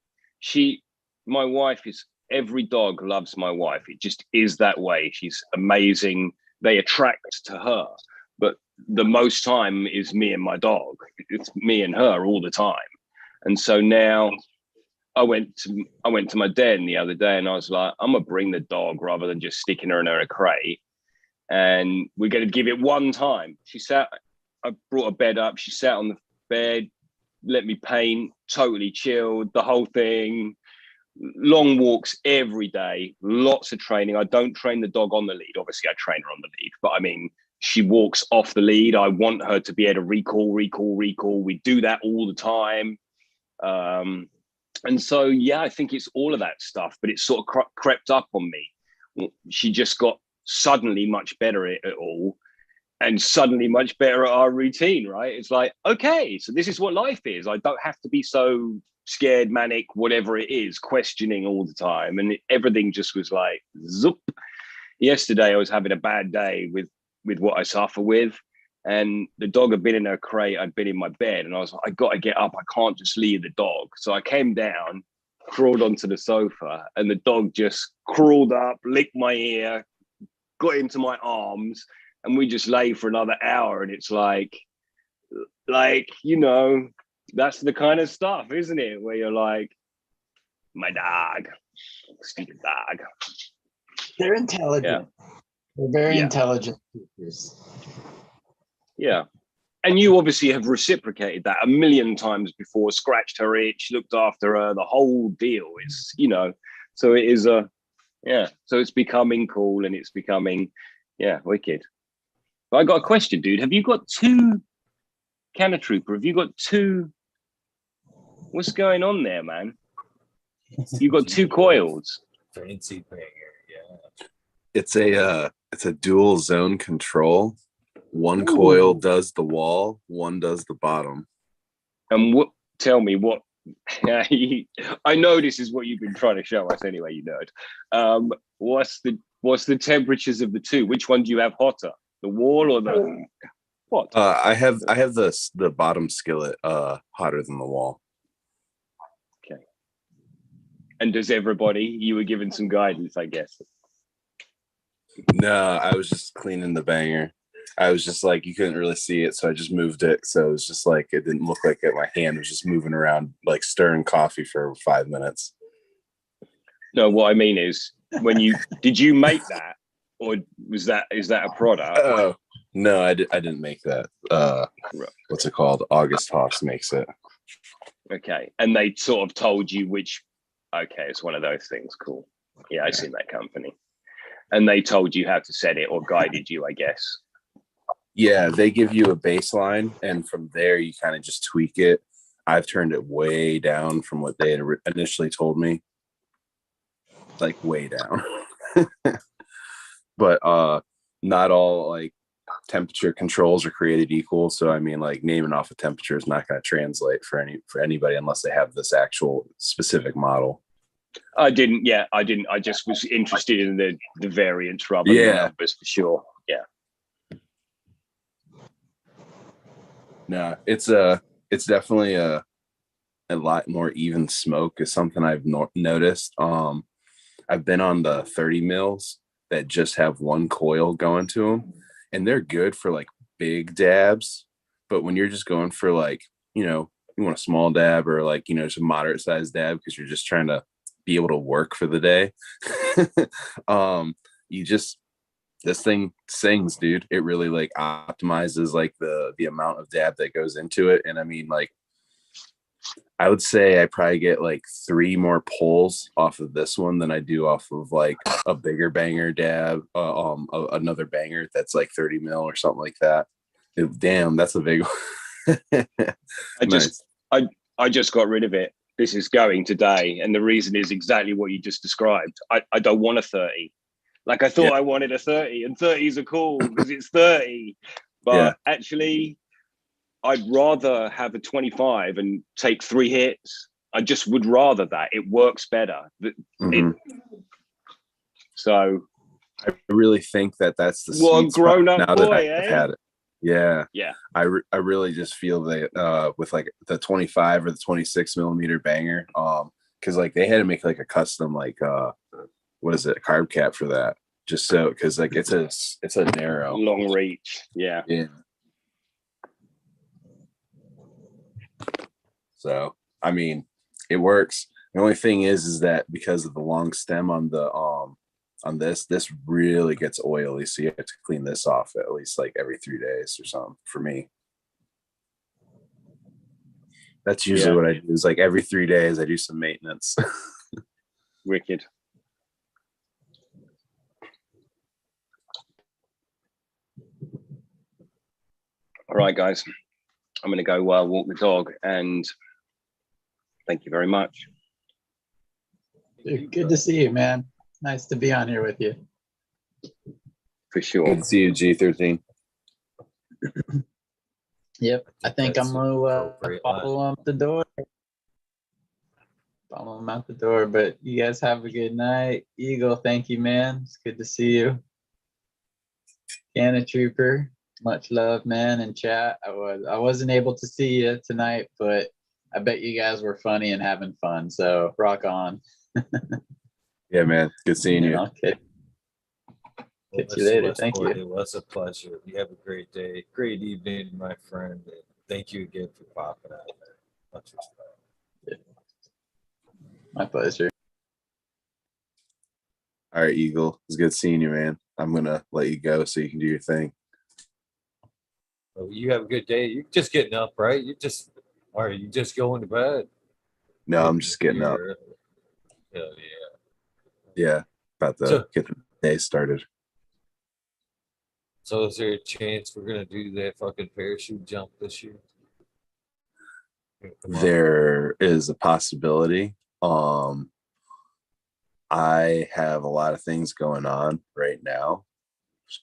My wife is, every dog loves my wife. It just is that way. She's amazing. They attract to her. But the most time is me and my dog. It's me and her all the time. And so now I went to my den the other day and I was like, I'm gonna bring the dog rather than just sticking her in a crate. And we're gonna give it one time. I brought a bed up, she sat on the bed, let me paint, totally chilled, the whole thing. Long walks every day, lots of training. I don't train the dog on the lead. Obviously, I train her on the lead, but I mean, she walks off the lead. I want her to be able to recall. We do that all the time. And so, yeah, I think it's all of that stuff, but it sort of crept up on me. She just got suddenly much better at it all, and suddenly much better at our routine, right? It's like, okay, so this is what life is. I don't have to be so scared, manic, whatever it is, questioning all the time. And everything just was like, zoop. Yesterday, I was having a bad day with what I suffer with. And the dog had been in her crate. I'd been in my bed, and I was like, I got to get up. I can't just leave the dog. So I came down, crawled onto the sofa, and the dog just crawled up, licked my ear, got into my arms, and we just lay for another hour. And it's like, that's the kind of stuff, isn't it? Where you're like, my dog, stupid dog. They're intelligent. Yeah. They're very intelligent creatures. Yeah. And you obviously have reciprocated that a million times before, scratched her itch, looked after her, the whole deal. It's, so it is so it's becoming cool, and it's becoming, wicked. But I got a question, dude. Have you got two Canna Trooper? Have you got two? What's going on there, man? You got two coils. Fancy banger, yeah. It's a dual zone control. One coil does the wall, one does the bottom. And tell me what I know this is what you've been trying to show us anyway, you nerd. What's the temperatures of the two? Which one do you have hotter? The wall or the what? I have the bottom skillet hotter than the wall. Okay. And does everybody, you were given some guidance, I guess? No, I was just cleaning the banger. I was just like, you couldn't really see it, so I just moved it. So it was just like, it didn't look like it. My hand was just moving around, like stirring coffee for 5 minutes. No, what I mean is, did you make that, or is that a product? Oh no, I didn't make that. What's it called? August Hoss makes it. Okay, and they sort of told you which. Okay, it's one of those things. Cool. Yeah, I've seen that company, and they told you how to set it or guided you, I guess. Yeah, they give you a baseline, and from there you kind of just tweak it. I've turned it way down from what they had initially told me, like way down. But not all like temperature controls are created equal. So I mean, like naming off a temperature is not going to translate for anybody unless they have this actual specific model. I didn't. I just was interested in the variance rather than the numbers for sure. Yeah. No, it's definitely a lot more even smoke is something I've noticed. I've been on the 30 mils that just have one coil going to them, and they're good for like big dabs. But when you're just going for like, you want a small dab or like, just a moderate sized dab because you're just trying to be able to work for the day. This thing sings, dude. It really like optimizes like the amount of dab that goes into it. And I mean, like, I would say I probably get like 3 more pulls off of this one than I do off of like a bigger banger dab, another banger that's like 30 mil or something like that. Damn, that's a big one. I just got rid of it. This is going today, and the reason is exactly what you just described. I don't want a 30. Like I thought I wanted a 30, and 30s are cool because it's 30. But actually, I'd rather have a 25 and take 3 hits. I just would rather that. It works better. So I really think that's the sweet grown up now boy, that I've had it. Yeah. I really just feel that with like the 25 or the 26 millimeter banger, because like they had to make like a custom like what is it, a carb cap for that, just so because like it's a narrow long reach. Yeah. So I mean, it works. The only thing is that because of the long stem on the on this really gets oily, so you have to clean this off at least like every 3 days or something for me. That's usually what I do, is like every 3 days I do some maintenance. Wicked. All right, guys, I'm gonna go walk the dog, and Thank you very much. Dude, good to see you, man. Nice to be on here with you. For sure. Good to see you, G13. Yep. I think that's I'm gonna appropriate follow him out the door. Follow him out the door. But you guys have a good night. Eagle, thank you, man. It's good to see you. Canna Trooper, much love, man. And chat. I wasn't able to see you tonight, but I bet you guys were funny and having fun. So rock on. Yeah, man. Good seeing you. I'll catch Well, you Mr. later. Thank Westport, you. it was a pleasure. You have a great day, great evening, my friend. And thank you again for popping out there. Much respect. My pleasure. All right, Eagle. It's good seeing you, man. I'm gonna let you go so you can do your thing. Well, you have a good day. You're just getting up, right? Are you just going to bed? No, I'm just getting up. Hell yeah. Yeah, about to So- get the day started. So is there a chance we're gonna do that fucking parachute jump this year? Come on. There is a possibility. I have a lot of things going on right now,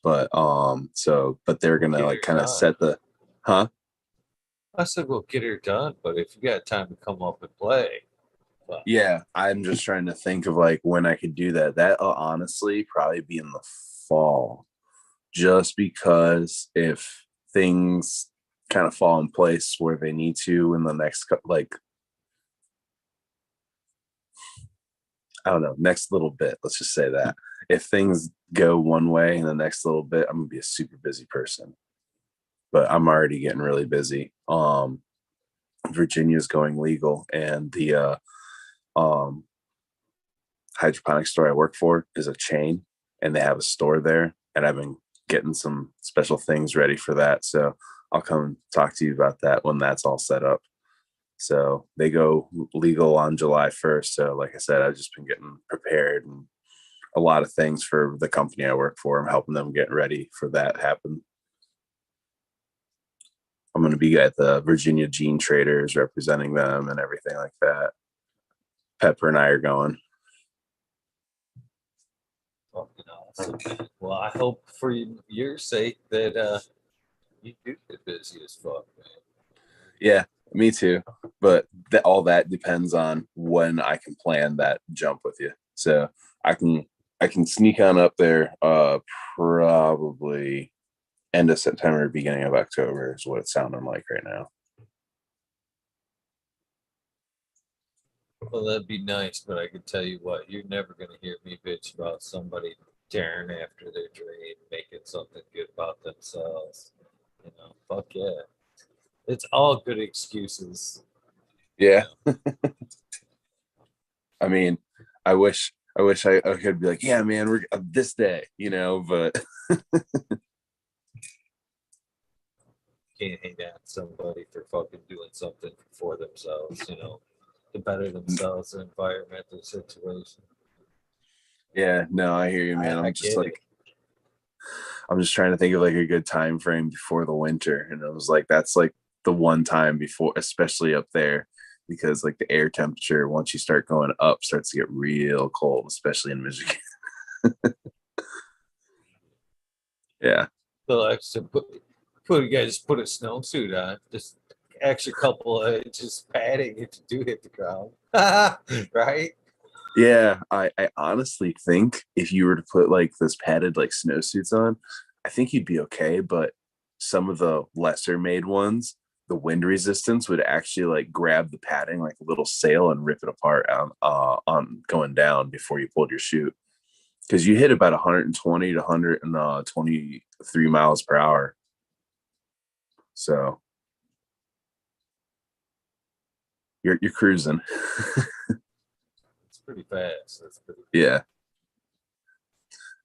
but they're gonna Get like her kind of done. set the, huh? I said we'll get her done, but if you got time to come up and play, Yeah, I'm just trying to think of like when I could do that. That'll honestly probably be in the fall, just because if things kind of fall in place where they need to in the next I don't know, next little bit. Let's just say that if things go one way in the next little bit, I'm gonna be a super busy person. But I'm already getting really busy. Virginia's going legal, and the hydroponic store I work for is a chain, and they have a store there, and I've been getting some special things ready for that. So I'll come talk to you about that when that's all set up. So they go legal on July 1st. So like I said, I've just been getting prepared and a lot of things for the company I work for. I'm helping them get ready for that happen. I'm going to be at the Virginia Gene Traders representing them and everything like that. Pepper and I are going. fucking awesome. Well, I hope for your sake that you do get busy as fuck, man. Yeah, me too. But all that depends on when I can plan that jump with you. So I can sneak on up there probably end of September, beginning of October is what it's sounding like right now. Well, that'd be nice, but I can tell you what, you're never gonna hear me bitch about somebody tearing after their dream, making something good about themselves. You know, fuck yeah. It's all good excuses. Yeah. I mean, I wish I could be like, yeah, man, we're this day, but Can't hate at somebody for fucking doing something for themselves, to better themselves, their environment, their situation. yeah, no, I hear you, man. I I'm just get like, I'm just trying to think of like a good time frame before the winter. And it was like, that's like the one time before, especially up there, because like the air temperature, once you start going up, starts to get real cold, especially in Michigan. Yeah. So extra you guys just put a snowsuit on, just extra couple of inches padding if you do hit the ground. Right? Yeah, I honestly think if you were to put like this padded like snowsuits on, I think you'd be okay. But some of the lesser made ones, the wind resistance would actually like grab the padding like a little sail and rip it apart on going down before you pulled your chute. Because you hit about 120 to 123 miles per hour. So you're cruising. It's pretty fast. That's pretty Yeah.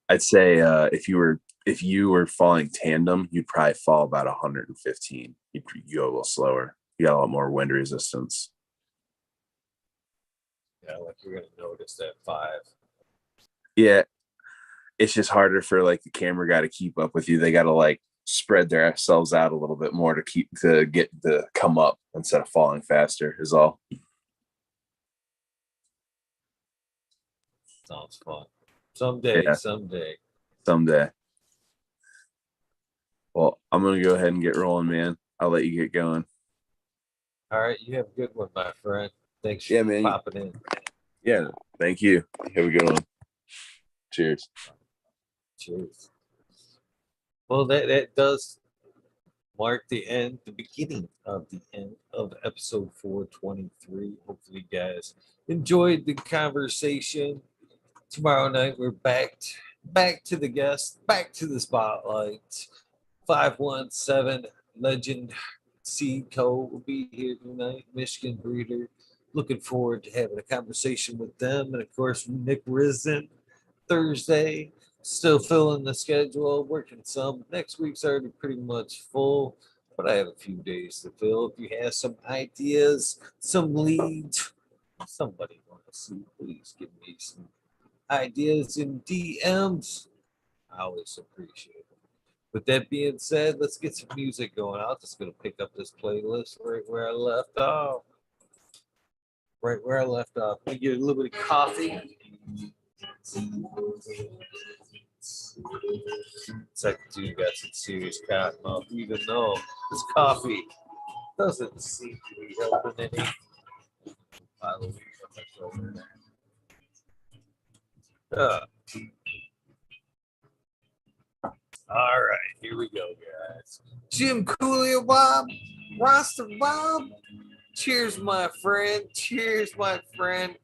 I'd say if you were falling tandem, you'd probably fall about 115. You'd go a little slower. You got a lot more wind resistance. Yeah, like you're gonna notice that 5. Yeah, it's just harder for like the camera guy to keep up with you. They got to like spread themselves out a little bit more to come up instead of falling faster. Is all. Sounds fun. Someday. Yeah. Someday. Well, I'm gonna go ahead and get rolling, man. I'll let you get going. All right, you have a good one, my friend. Thanks for Yeah, man. popping in. Yeah, thank you. Have a good one. Cheers. Cheers. Well, that does mark the beginning of the end of episode 423. Hopefully, you guys enjoyed the conversation. Tomorrow night, we're back to the guest, back to the spotlight. 517 Legend Seed Co. will be here tonight, Michigan breeder. Looking forward to having a conversation with them. And of course, Nick Risen Thursday. Still filling the schedule, working some. Next week's already pretty much full, but I have a few days to fill. If you have some ideas, some leads, somebody want to see, please give me some ideas in DMs. I always appreciate it. With that being said, let's get some music going. I'm just going to pick up this playlist right where I left off. Let me get a little bit of coffee. Second dude got some serious cotton off, even though this coffee doesn't seem to be helping any. All right, here we go, guys. Jim Coolio Bob, Rasta Bob. Cheers, my friend. Cheers, my friend.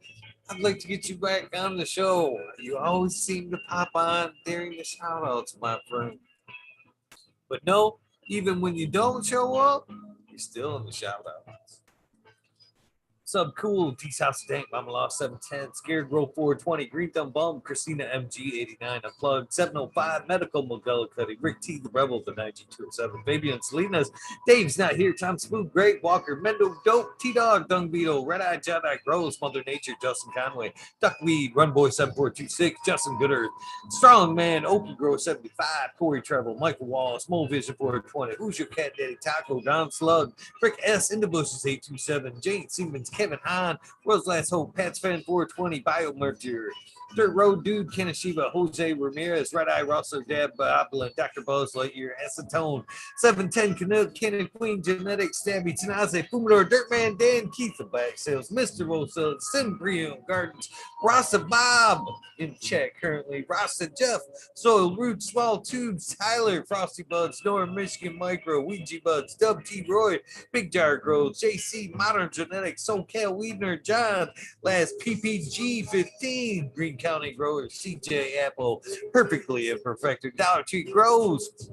I'd like to get you back on the show. You always seem to pop on during the shout outs, my friend. But no, even when you don't show up, you're still in the shout outs. Sub Cool, D's House Dank, Mama Lost 710, Scared Row 420, Green Thumb Bum, Christina MG 89, Unplugged 705, Medical McGillicuddy, Rick T, the Rebel, the 9207, Fabian Salinas, Dave's Not Here, Tom Spook, Great Walker, Mendo Dope, T Dog, Dung Beetle, Red Eye Jedi, Rose, Mother Nature, Justin Conway, Duckweed, Runboy 7426, Justin Gooder, Strong Man, Opie Grow 75, Corey Treble, Michael Wallace, Mole Vision 420, Who's Your Cat Daddy Taco, Don Slug, Rick S, In the Bushes 827, Jane Siemens, Kevin Hahn, World's Last Hope, Pats Fan 420, Biomercury, Dirt Road Dude, Kanashiba, Jose Ramirez, Red Eye, Russell, Dab, Boblin, Dr. Buzz Lightyear, Acetone, 710 Canuck, Cannon Queen, Genetics, Stabby, Tanaze, Fumador, Dirtman, Dan, Keith, the Back Sales, Mr. Rosa, Simbrium Gardens, Rasta Bob in chat currently, Rasta Jeff, Soil Roots, Small Tubes, Tyler, Frosty Buds, Norm, Michigan Micro, Ouija Buds, Dub T. Roy, Big Jar Grows, JC, Modern Genetics, SoCal Weedner, John, Last PPG 15, Green County Growers, CJ Apple, Perfectly Imperfected, Dollar Tree Grows,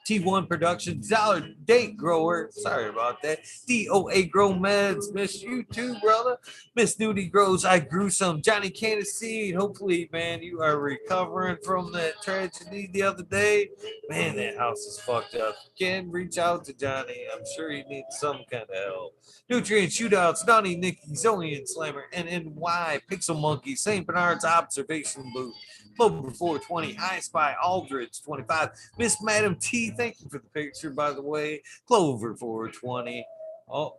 T1 Productions, Dollar Date Grower, sorry about that, DOA Grow Meds, miss you too, brother, Miss Nudie Grows, I Grew Some, Johnny Candace Seed, hopefully, man, you are recovering from that tragedy the other day. Man, that house is fucked up. You can reach out to Johnny, I'm sure he needs some kind of help. Nutrient Shootouts, Donnie, Nicky, Zillion Slammer, NNY, Pixel Monkey, St. Bernard's Observation Booth, Clover 420, I Spy, Aldridge 25, Miss Madam T, thank you for the picture, by the way. Clover 420. Oh,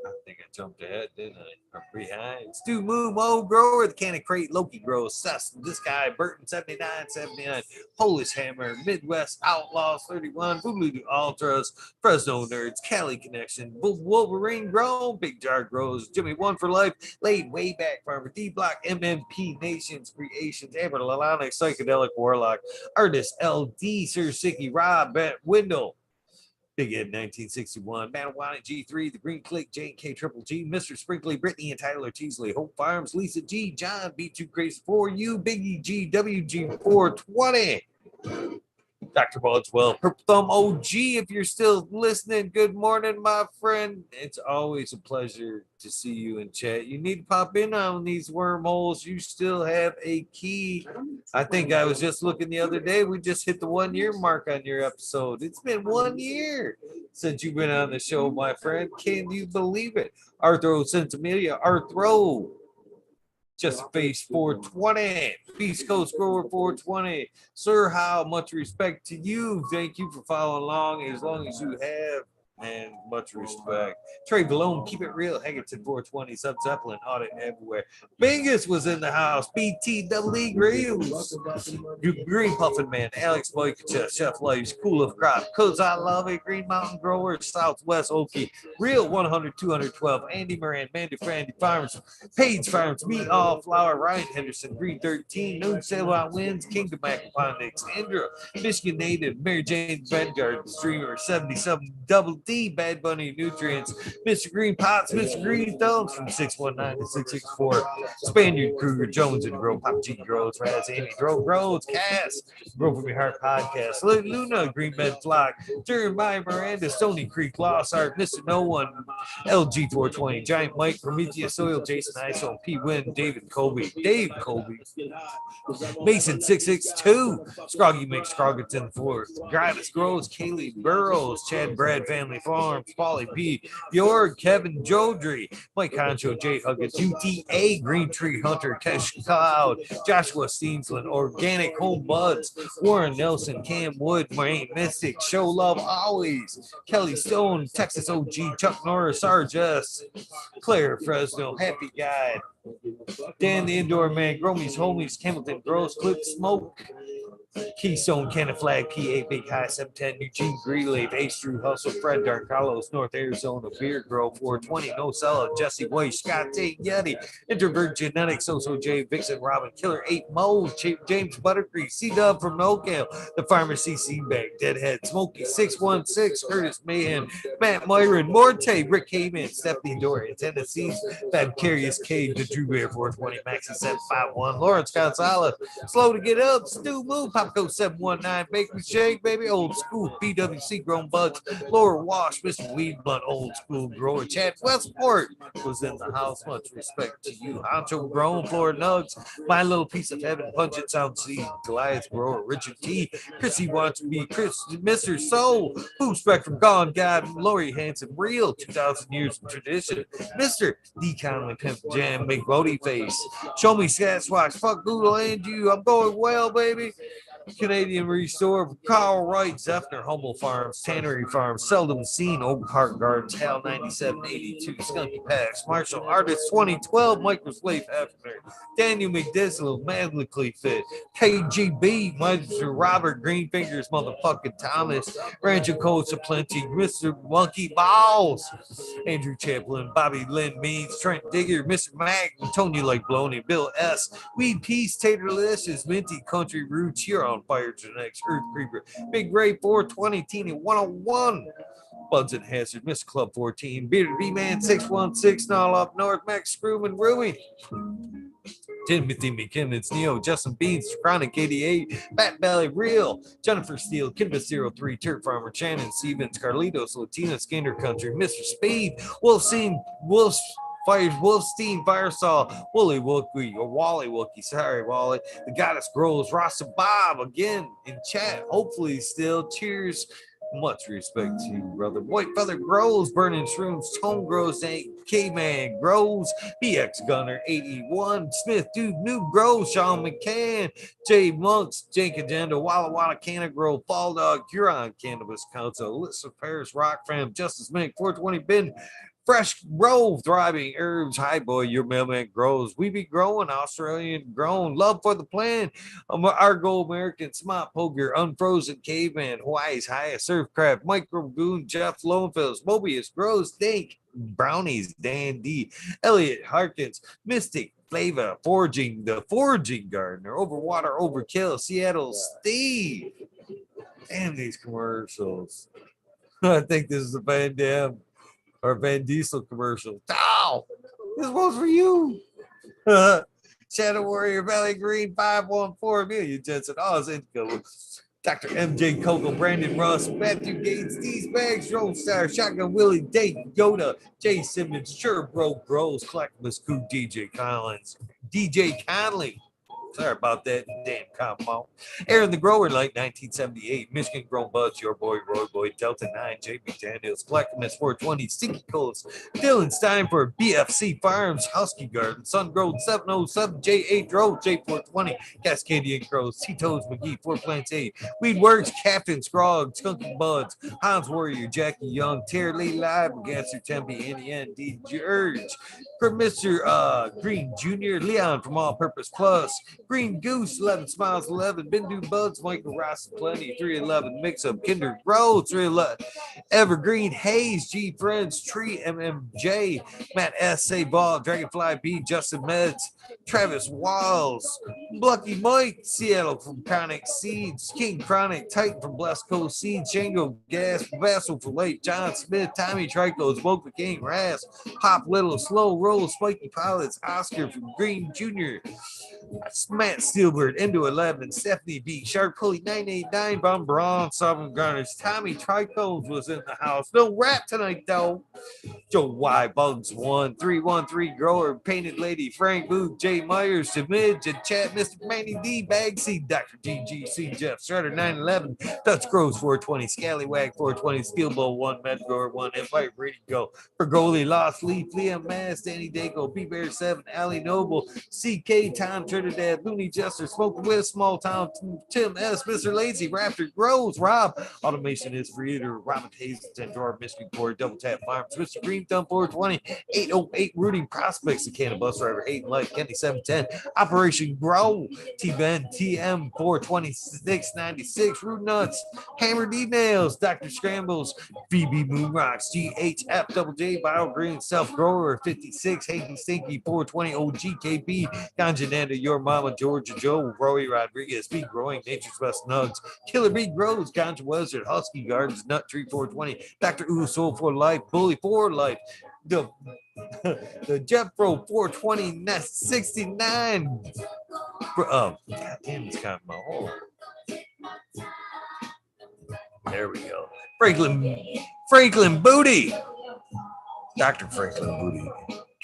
I think I jumped ahead, didn't I? Or behind. Stu Moo, Mo Grower, the Cannon Crate, Loki Grows, Sess, this guy, Burton 7979, Polish Hammer, Midwest Outlaws 31, Voodoo Ultras, Fresno Nerds, Cali Connection, Wolverine Grown, Big Jar Grows, Jimmy One for Life, Laid Way Back Farmer, D Block, MMP Nations Creations, Amber Lalana, Psychedelic Warlock, Artist LD, Sir Sicky, Rob, Wendell, Big Ed 1961, Manawana G3, The Green Click, Jane K Triple G, Mr. Sprinkley, Brittany and Tyler Teasley, Hope Farms, Lisa G, John B2 Crazy for you, Biggie G, WG 420. Dr. Boswell, Purple Thumb OG, if you're still listening, good morning, my friend. It's always a pleasure to see you in chat. You need to pop in on these wormholes. You still have a key. I think I was just looking the other day. We just hit the 1 year mark on your episode. It's been 1 year since you've been on the show, my friend. Can you believe it? Arthro Sensimilia, Arthro. Just Face 420, Beast Coast Grower 420. Sir, how much respect to you. Thank you for following along as long as you have. And much respect. Trey Valone, keep it real. Haggerton 420, Sub Zeppelin, audit everywhere. Bingus was in the house. BT Double E Grills. Green Puffin Man, Alex Boykacha, Chef Lives, Cool of Crop, Cause I Love It, Green Mountain Growers, Southwest Okie, Real 100, 212, Andy Moran, Mandy Frandy Farms, Page Farms, Me All Flower, Ryan Henderson, Green 13, No Sailboat Winds, Kingdom Aquaponics, Indra, Michigan Native, Mary Jane Bedgard, Streamer, 77 Double D, Bad Bunny Nutrients, Mr. Green Pots, Mr. Green Thumbs from 619 to 664, Spaniard, Kruger, Jones, and Grow, Pop G Grows, Raz, Amy, Grows, Cass, Grow From Your Heart Podcast, Luna, Green Bed Flock, Jeremiah Miranda, Stony Creek, Lost Art, Mr. No One, LG 420, Giant Mike, Prometheus Soil, Jason Iso, P. Wynn, David Colby, Dave Colby, Mason 662, Scroggy Mix, Scroggins in the fourth, Gravis Grows, Kaylee Burrows, Chad Brad Family Farms, Polly P, Bjorg, Kevin Jodry, Mike Concho, Jay Huggins, UTA, Green Tree Hunter, Kesh Cloud, Joshua Steensland, Organic Home Buds, Warren Nelson, Cam Wood, Wayne Mystic, Show Love Always, Kelly Stone, Texas OG, Chuck Norris, Sarge S, Claire Fresno, Happy Guy, Dan the Indoor Man, Gromies, Homies, Hamilton, Gross, Clip Smoke, Keystone, Cannon Flag, PA, Big High, 710, Eugene Greeley, Ace Drew, Hustle, Fred Dark Carlos, North Arizona, Beard Grove, 420, No Sella, Jesse White, Scott Tate, Yeti, Introvert Genetics, Oso J, Vixen, Robin, Killer 8, Mo, James Buttercreek, C Dub from NoCal, The Farmer CC Bank, Deadhead, Smokey, 616, Curtis Mahan, Matt Myron, Morte, Rick Heyman, Stephanie Dorian, Tennessee's Fabcarious Cade, the Drew Bear, 420, Maxi 751, Lawrence Gonzalez, Slow to Get Up, Stu Move, Popco 719, Bakery Shake, baby, Old School, BWC Grown Buds, Laura Wash, Mr. Weed Blunt, Old School Grower, Chad Westport was in the house. Much respect to you. Honcho Grown, Florida Nugs, My Little Piece of Heaven, Punch It Sound Seed, Goliath Grower, Richard T, Chrissy Wants to Be, Chris, Mr. Soul, Boo Spectrum, Gone God, Lori Hanson, Real, 2,000 Years of Tradition, Mr. D. Conley, Pimp Jam, McBody Face, Show Me Sasquatch, Fuck Google and you, I'm going well, baby. Canadian Restore, Carl Wright, Zephyr, Humble Farms, Tannery Farms, Seldom Seen, Oak Park Gardens, Hal 9782, Skunky Packs, Marshall Artist 2012, Microslave Hefner, Daniel McDizzle, Magically Fit, KGB, Mr. Robert Greenfingers, Motherfucking Thomas, Rancho Costa Plenty, Mr. Monkey Balls, Andrew Chaplin, Bobby Lynn Means, Trent Digger, Mr. Mac, Tony Like Bloney, Bill S., Weed Peace, Tater Delicious, Minty Country Roots, you're on fire genetics, Earth Creeper, Big Ray 420, Teeny 101, Buds and Hazard, Miss Club 14, Bearded B-Man 616, Null Up North, Max Screwman, Ruby, Timothy McKinnon, Neo, Justin Beans, Chronic 88, Fat Belly Real, Jennifer Steele, Kinvis 03, Turf Farmer, Shannon Stevens, Carlitos, Latina Skinner Country, Mr. Speed, Wolfstein, Firesaw, Wooly Wookie, or Wally Wookie, sorry, Wally, the Goddess Grows, Rasta Bob again in chat, hopefully still. Cheers. Much respect to you, brother. White Feather Grows, Burning Shrooms, Tone Grows, K-Man Grows, BX Gunner 81, Smith Dude, New Grows, Sean McCann, Jay Monks, Jake Agenda, Walla Walla Canna Grow, Fall Dog, Huron Cannabis Council, Alyssa Paris, Rock Fam, Justice Mink, 420 Bin, Fresh Grove, Thriving Herbs, Hi Boy, Your Mailman Grows, We Be Growing, Australian Grown, Love for the Plan, Argo American, Smart Poker, Unfrozen Caveman, Hawaii's Highest Surfcraft, Micro Goon, Jeff Lowenfels, Mobius Grows, Dink, Brownies, Dan D, Elliot Harkins, Mystic, Flava, Forging, the Forging Gardener, Overwater, Overkill, Seattle, Steve. Damn these commercials. I think this is a Van Damme or Van Diesel commercial. Ow! This one's for you. Shadow Warrior, Valley Green, 514, Amelia Jensen, Oz Indigo, Dr. MJ Coco, Brandon Russ, Matthew Gates, These Bags, Drone Star, Shotgun Willie, Dave Yoda, Jay Simmons, Sure Bro Grows, Collectimus Cool, DJ Collins, DJ Conley, Sorry about that damn compound. Aaron the Grower, late 1978. Michigan Grown Buds, your boy, Roy Boy, Delta 9, J.B. Daniels, Clackamas 420, Stinky Coals, Dylan Steinford, BFC Farms, Husky Garden, Sun Grove 707, J8 Road, J420, Cascadian Crows, Tito's McGee, Four Plants 8, Weed Works, Captain Scrog, Skunky Buds, Hans Warrior, Jackie Young, Terry Lee Live, Gasser Tempe, Annie N, D. George, Mr. Green Jr., Leon from All Purpose Plus, Green Goose, 11 Smiles 11, Bindu Buds, Michael Ross, Plenty, 311, Mix Up, Kinder Road, 311, Evergreen, Hayes, G Friends, Tree, MMJ, Matt S.A. Ball, Dragonfly B, Justin Meds, Travis Wiles, Lucky Mike, Seattle from Chronic Seeds, King Chronic, Titan from Blessed Coast Seeds, Django Gas, Vassal for Late, John Smith, Tommy Trico, Smoke the King, Ras, Pop Little, Slow Roll, Spiky Pilots, Oscar from Green Jr., Matt Steelbird, Into 11, Stephanie B, Shark Pulley 989, Von Braun, Southern Gunners, Tommy Tricones was in the house. No rap tonight, though. Joe Y, Bugs 1313, Grower, Painted Lady, Frank Booth, Jay Myers, Jamid, and Chat, Mr. Manny D, Bagseed, Dr. GGC, Jeff Shredder 911, Dutch Groves 420, Scallywag 420, Steelbow 1, Medgrower 1, Empire Brady Go, Pergoli, Lost Leaf, Liam Mass, Danny Dago, B Bear 7, Ali Noble, CK, Tom Trinidad, Looney Jester, Smoke with Small Town, Tim S, Mr. Lazy, Raptor Groves, Rob, Automation is Creator, Robin Hayes, Drawer, Michigan Core, Double Tap Farms, Mr. Green Thumb 420, 808 Rooting Prospects, the Cannon Bus Driver, Hayden Light, Kenny 710, Operation Grow, T-Ben, TM 42696, Root Nuts, Hammer D Nails, Dr. Scrambles, VB Moon Rocks, GHF Double J, Bio Green, Self Grower 56, Hanky Stinky 420, OGKB, Ganjananda, Your Mama, Georgia Joe, Roy Rodriguez, Bee Growing, Nature's Best Nugs, Killer Bee Grows, Ganja Wizard, Husky Gardens, Nut Tree 420, Dr. Ooh Soul for Life, Bully for Life, the the Jeffro 420 Nest 69. God damn, it's kind of my hole. There we go. Franklin Booty. Dr. Franklin Booty.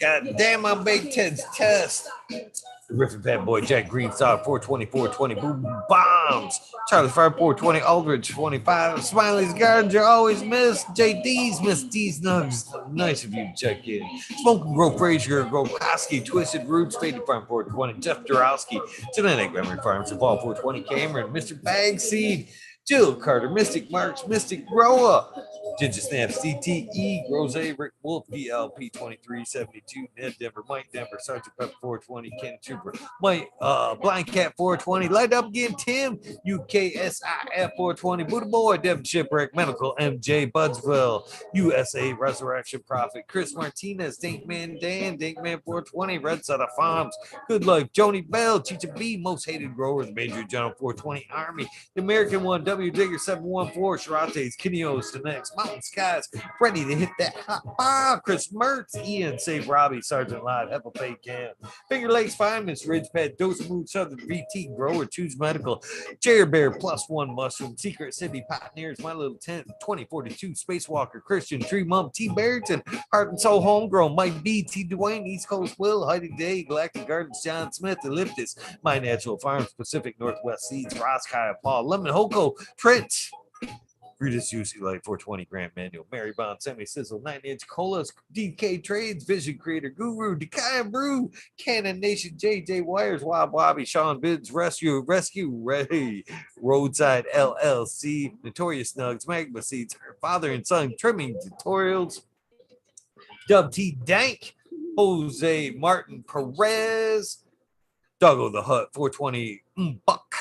God damn, my Big Ted's test. The Riffin' Fat Boy, Jack Greenstock, 420, 420, Boom Bombs, Charlie Fire, 420, Aldridge, 25, Smiley's Gardens, you always miss, JD's, Miss D's Nugs, nice of you to check in. Smoking Grow Frazier, Grow Koski, Twisted Roots, Faded Farm, 420, Jeff Durowski, Genetic Memory Farms, Evolve, 420, Cameron, Mr. Bagseed, Jill Carter, Mystic Marks, Mystic Grower, Ginger Snap, CTE, Rose, Rick Wolf, DLP 2372, Ned Denver, Mike Denver, Sergeant Pepper 420, Ken Trooper, Mike Blind Cat 420, Light Up Again, Tim, UKSIF 420, Buddha Boy, Devin Shipwreck, Medical MJ, Budsville, USA Resurrection Prophet, Chris Martinez, Dinkman Dan, Dinkman 420, Red Side of Farms, Good Life, Joni Bell, Chicha B, Most Hated Growers, Major General 420 Army, The American One, W Digger 714, Sharates, Kineos, the next Mountain Skies, ready to hit that hot fire. Chris Mertz, Ian, Save Robbie, Sergeant Live, Hepa Pay Cam, Finger Lakes Finest, Ridge Pad, Dose Moon, Southern VT, Grower, Choose Medical, Chair Bear, Plus One Mushroom, Secret City, Pioneers, My Little Tent, 2042, Spacewalker, Christian, Tree Mom, T. Barrington, Heart and Soul Homegrown, Mike B, T. Dwayne, East Coast Will, Heidi Day, Galactic Gardens, John Smith, Elliptis, My Natural Farms, Pacific Northwest Seeds, Ross Kaya, Paul, Lemon Hoko, Trent, Rita's UC Light 420 Grand Manual, Mary Bond, Semi Sizzle, 9-inch Colas, DK Trades, Vision Creator Guru, Dekai Brew, Cannon Nation, JJ Wires, Wild Bobby, Sean Bids, Rescue, Ready, Roadside LLC, Notorious Nugs, Magma Seeds, her father and son trimming tutorials, Dub T Dank, Jose Martin Perez, Doggo the Hut 420 Buck.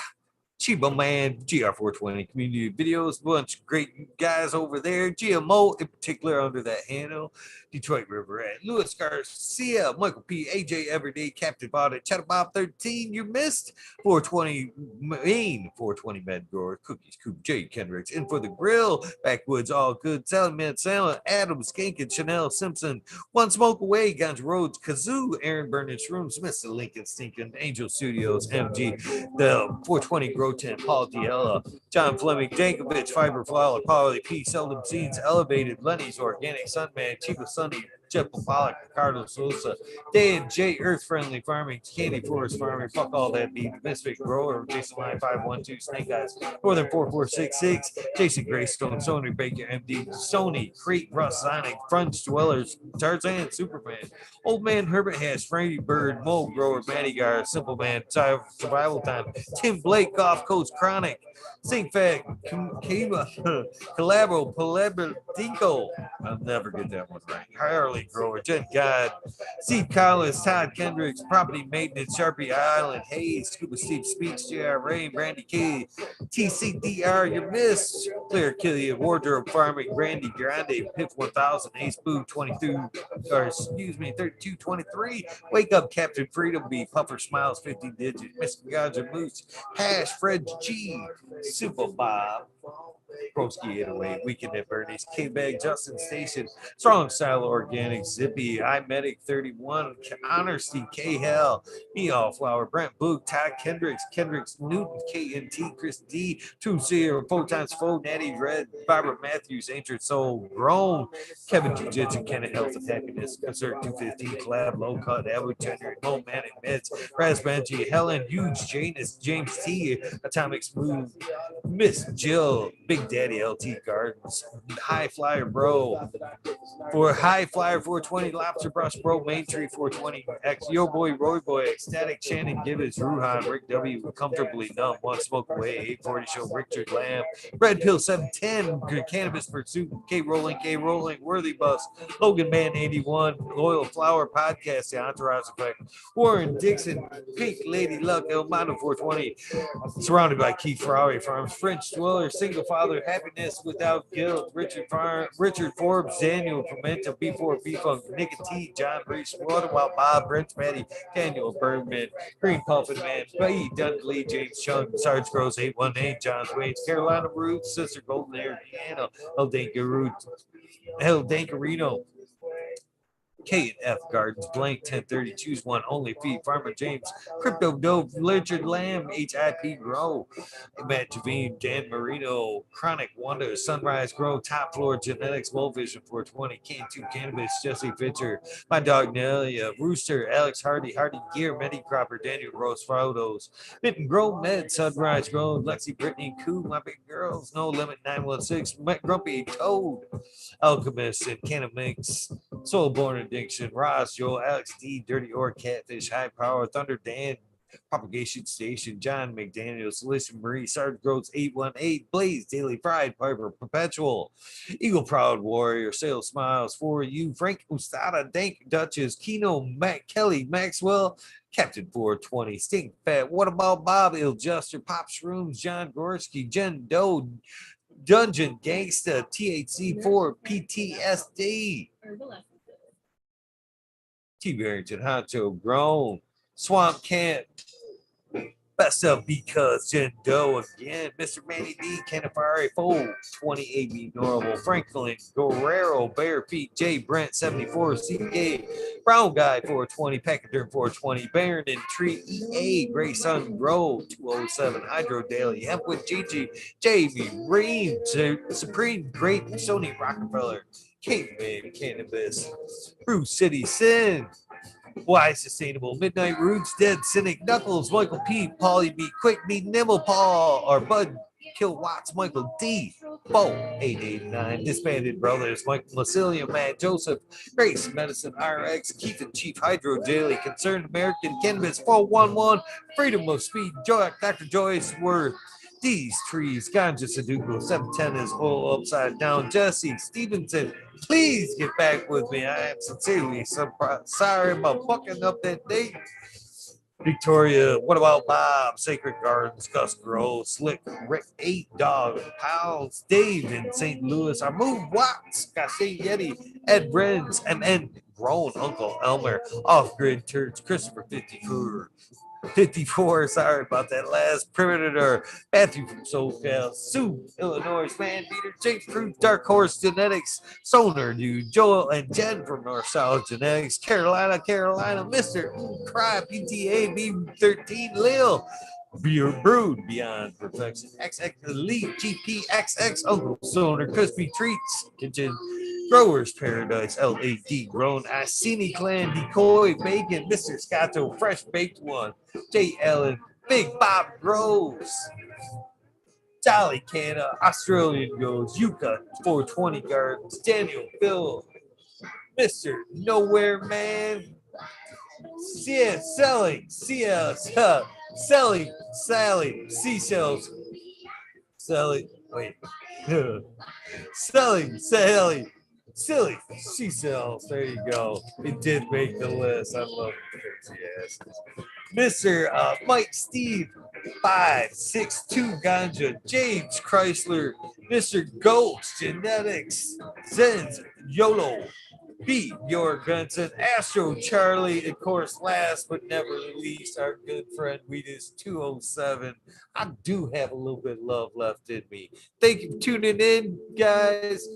Chiba Man, GR420 community videos, bunch of great guys over there. GMO in particular under that handle. Detroit River at Louis Garcia, Michael P, AJ Everyday, Captain Body, Chatter Bob 13, you missed 420 Maine, 420 Med Grower, Cookies, Coop, J Kendricks, In for the Grill, Backwoods, All Good, Sally Man, Salad, Adams, Skankin, Chanel Simpson, One Smoke Away, Ganja Roads, Kazoo, Aaron Burnage Rooms, Mr. Lincoln Stinkin, Angel Studios, MG, the 420 Grow Tent, Paul Diella, John Fleming, Jankovic, Fiber Flower, Polly P, Seldom Seeds, Elevated, Lenny's Organic, Sunman, Chiba Sunny, Jeff Pollock, Ricardo Sosa, Dan J, Earth Friendly Farming, Candy Forest Farming, fuck all that beat, Misfit Grower, Jason Line 512, Snake Eyes, Northern 4466, Jason Greystone, Sony Baker, MD, Sony, Crate, Russ, Sonic, Fronts Dwellers, Tarzan, Superman, Old Man Herbert Hash, Frankie Bird, Mo Grower, Matty Gar, Simple Man, Survival Time, Tim Blake, Golf Coach, Chronic, Sink Fat, Kiva, Calabro, Palabradinko. I'll never get that one right. Harley Grower, Jen God, Steve Collins, Todd Kendricks, Property Maintenance, Sharpie Island, Hayes, Scuba Steve Speaks, JR Ray, Randy K, TCDR, Your Miss, Clear Killian, Wardrobe Farming, Randy Grande, Piff 1000, Ace Boo 22, or excuse me, 3223, Wake Up Captain Freedom B, Puffer Smiles 50 digit, Mr. Ganja Moose, Hash, Fred G, Super Bob, Broski 808, Weekend at Bernie's, K-Bag, Justin Station, Strong Style Organic, Zippy, iMedic 31, Honor Steve K Hell, Meow Flower, Brent Boog, Todd Kendricks, Newton, KNT, Chris D, 20, Photons, Fo, Natty Red, Barbara Matthews, Ancient Soul, Grown, Kevin Jiu-Jitsu, Kenneth Health and Happiness, Concert 215, Collab, Low Cut, Abu January, Mo Manic Meds, Raz Benji, Helen, Huge, Janus, James T, Atomic Smooth, Miss Jill, Big Daddy LT Gardens, High Flyer Bro, for High Flyer 420, Lobster Brush Bro, Main Tree 420, X, Yo Boy, Roy Boy, Ecstatic Shannon Gibbons, Ruhan, Rick W, Comfortably Numb, One Smoke Away, 840 Show, Richard Lamb, Red Pill 710, Good Cannabis Pursuit, K Rolling, Worthy Bus, Logan Man 81, Loyal Flower Podcast, The Entourage Effect, Warren Dixon, Pink Lady Luck, El Mondo 420, surrounded by Keith Ferrari Farms, French Dweller, Single Father, Happiness Without Guilt, Richard Forbes, Daniel Pimento, B4 B-Funk, Nick T, John Reese, Waterwild Bob, Brent Matty, Daniel Bergman, Green Puffin Man, B. Dudley, James Chung, Sarge Gross 818, John Wayne, Carolina Roots, Sister Golden Air, Piano, El Dankarino, K and F Gardens, Blank 1030, choose one, only feed, Farmer James, Crypto Dove, Richard Lamb, HIP Grow, Matt Javine, Dan Marino, Chronic Wonder, Sunrise Grow, Top Floor Genetics, World Vision 420, Can2 Cannabis, Jesse Fincher, My Dog Nelia, Rooster, Alex Hardy, Hardy Gear, Medi Cropper, Daniel Gross Photos, Mitten Grow Med, Sunrise Grow, Lexi Brittany Koo, My Big Girls, No Limit 916, Grumpy Toad, Alchemist, and Canna Mix, Soulborn Addiction, Ross, Joel, Alex D, Dirty Or Catfish, High Power, Thunder Dan, Propagation Station, John McDaniel, Solution Marie, Sergeant Groats 818, Blaze, Daily Fried, Piper, Perpetual, Eagle Proud Warrior, Sales Smiles for you, Frank Ustada, Dank Duchess, Kino, Matt Kelly, Maxwell, Captain 420, Stink Fat, What About Bob, Iljuster, Pop Shrooms, John Gorski, Jen Doe, Dungeon Gangsta, THC4, PTSD, T Barrington, Honcho, Grown, Swamp Camp, Best of Because Jen Doe again, Mr. Manny D, Canifari, Fold, 20 AB Normal, Franklin, Guerrero, Bare Feet, J Brent, 74, CK, Brown Guy, 420, Pachyderm, 420, Baron and Tree, EA, Gray Sun, Grow, 207, Hydro Daily, Hemp with Gigi, JV, Ream, Supreme, Great, Sony Rockefeller, Caveman, Cannabis, Bruce City, Sin, Why Sustainable, Midnight Roots, Dead Cynic, Knuckles, Michael P, Paulie B, Quick Me, Nimble Paul, or Bud Kill Watts, Michael D, Bo 889, Disbanded Brothers, Michael Macilia, Matt Joseph, Grace Medicine RX, Keith and Chief Hydro Daily, Concerned American Cannabis 411, Freedom of Speed, Dr. Joyce Worth, These Trees, Ganja Sudoku, 710 is all upside down. Jesse Stevenson, please get back with me. I am sincerely sorry about fucking up that date. Victoria, What About Bob, Sacred Gardens, Gus Grove, Slick, Rick, 8 Dog, Pounds, Dave in St. Louis, Armove Watts, Cache Yeti, Ed Brenz, MN, Grown, Uncle Elmer, Off Grid Church, Christopher 54, sorry about that last Predator, Matthew from SoCal, Sue, Illinois, Man Beater, James Cruz, Dark Horse Genetics, Sonar Dude, Joel and Jen from North South Genetics, Carolina, Mr. Cry, PTA, B13, Lil, Beer Brood, Beyond Perfection, XX Elite, GPXX, Uncle Sonar, Crispy Treats, Kitchen, Growers Paradise LAD Grown Iceni Clan Decoy Bacon Mr. Scotto Fresh Baked One J. Allen Big Bob Groves Dolly Canna Australian Goes Yuka 420 Gardens Daniel Bill Mr. Nowhere Man Selling Selling Sally Seashells Sally wait Selling Sally Silly she sells. There you go. It did make the list. I love it. Crazy asses. Mr. Mike Steve 562 Ganja James Chrysler Mr. Ghost Genetics Zenz YOLO B Your Gunson Astro Charlie of course last but never least our good friend Weedus 207. I do have a little bit of love left in me. Thank you for tuning in, guys.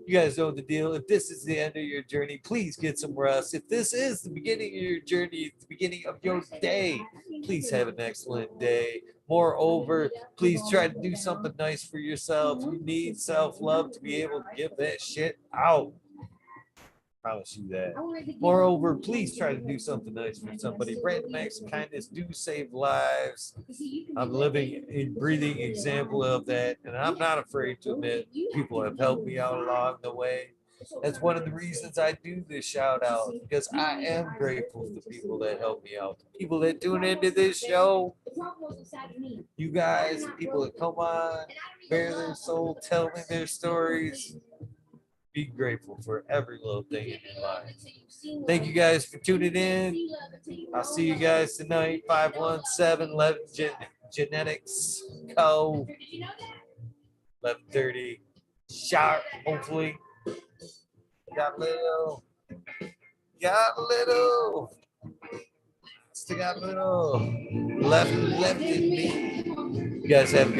You guys know the deal. If this is the end of your journey, please get some rest. If this is the beginning of your journey, the beginning of your day, please have an excellent day. Moreover, please try to do something nice for yourself. You need self-love to be able to give that shit out. Promise you that. Moreover, please try to do something nice for somebody. Random acts of kindness do save lives. I'm living a breathing example of that, and I'm not afraid to admit people have helped me out along the way. That's one of the reasons I do this shout out, because I am grateful for the people that help me out, the people that tune into this show. You guys, people that come on, bare their soul, tell me their stories. Be grateful for every little thing in your life. Thank you guys for tuning in. I'll see you guys tonight, 517 Genetics Co. 11:30 sharp, hopefully. Got a little, still got a little left in me. You guys have a good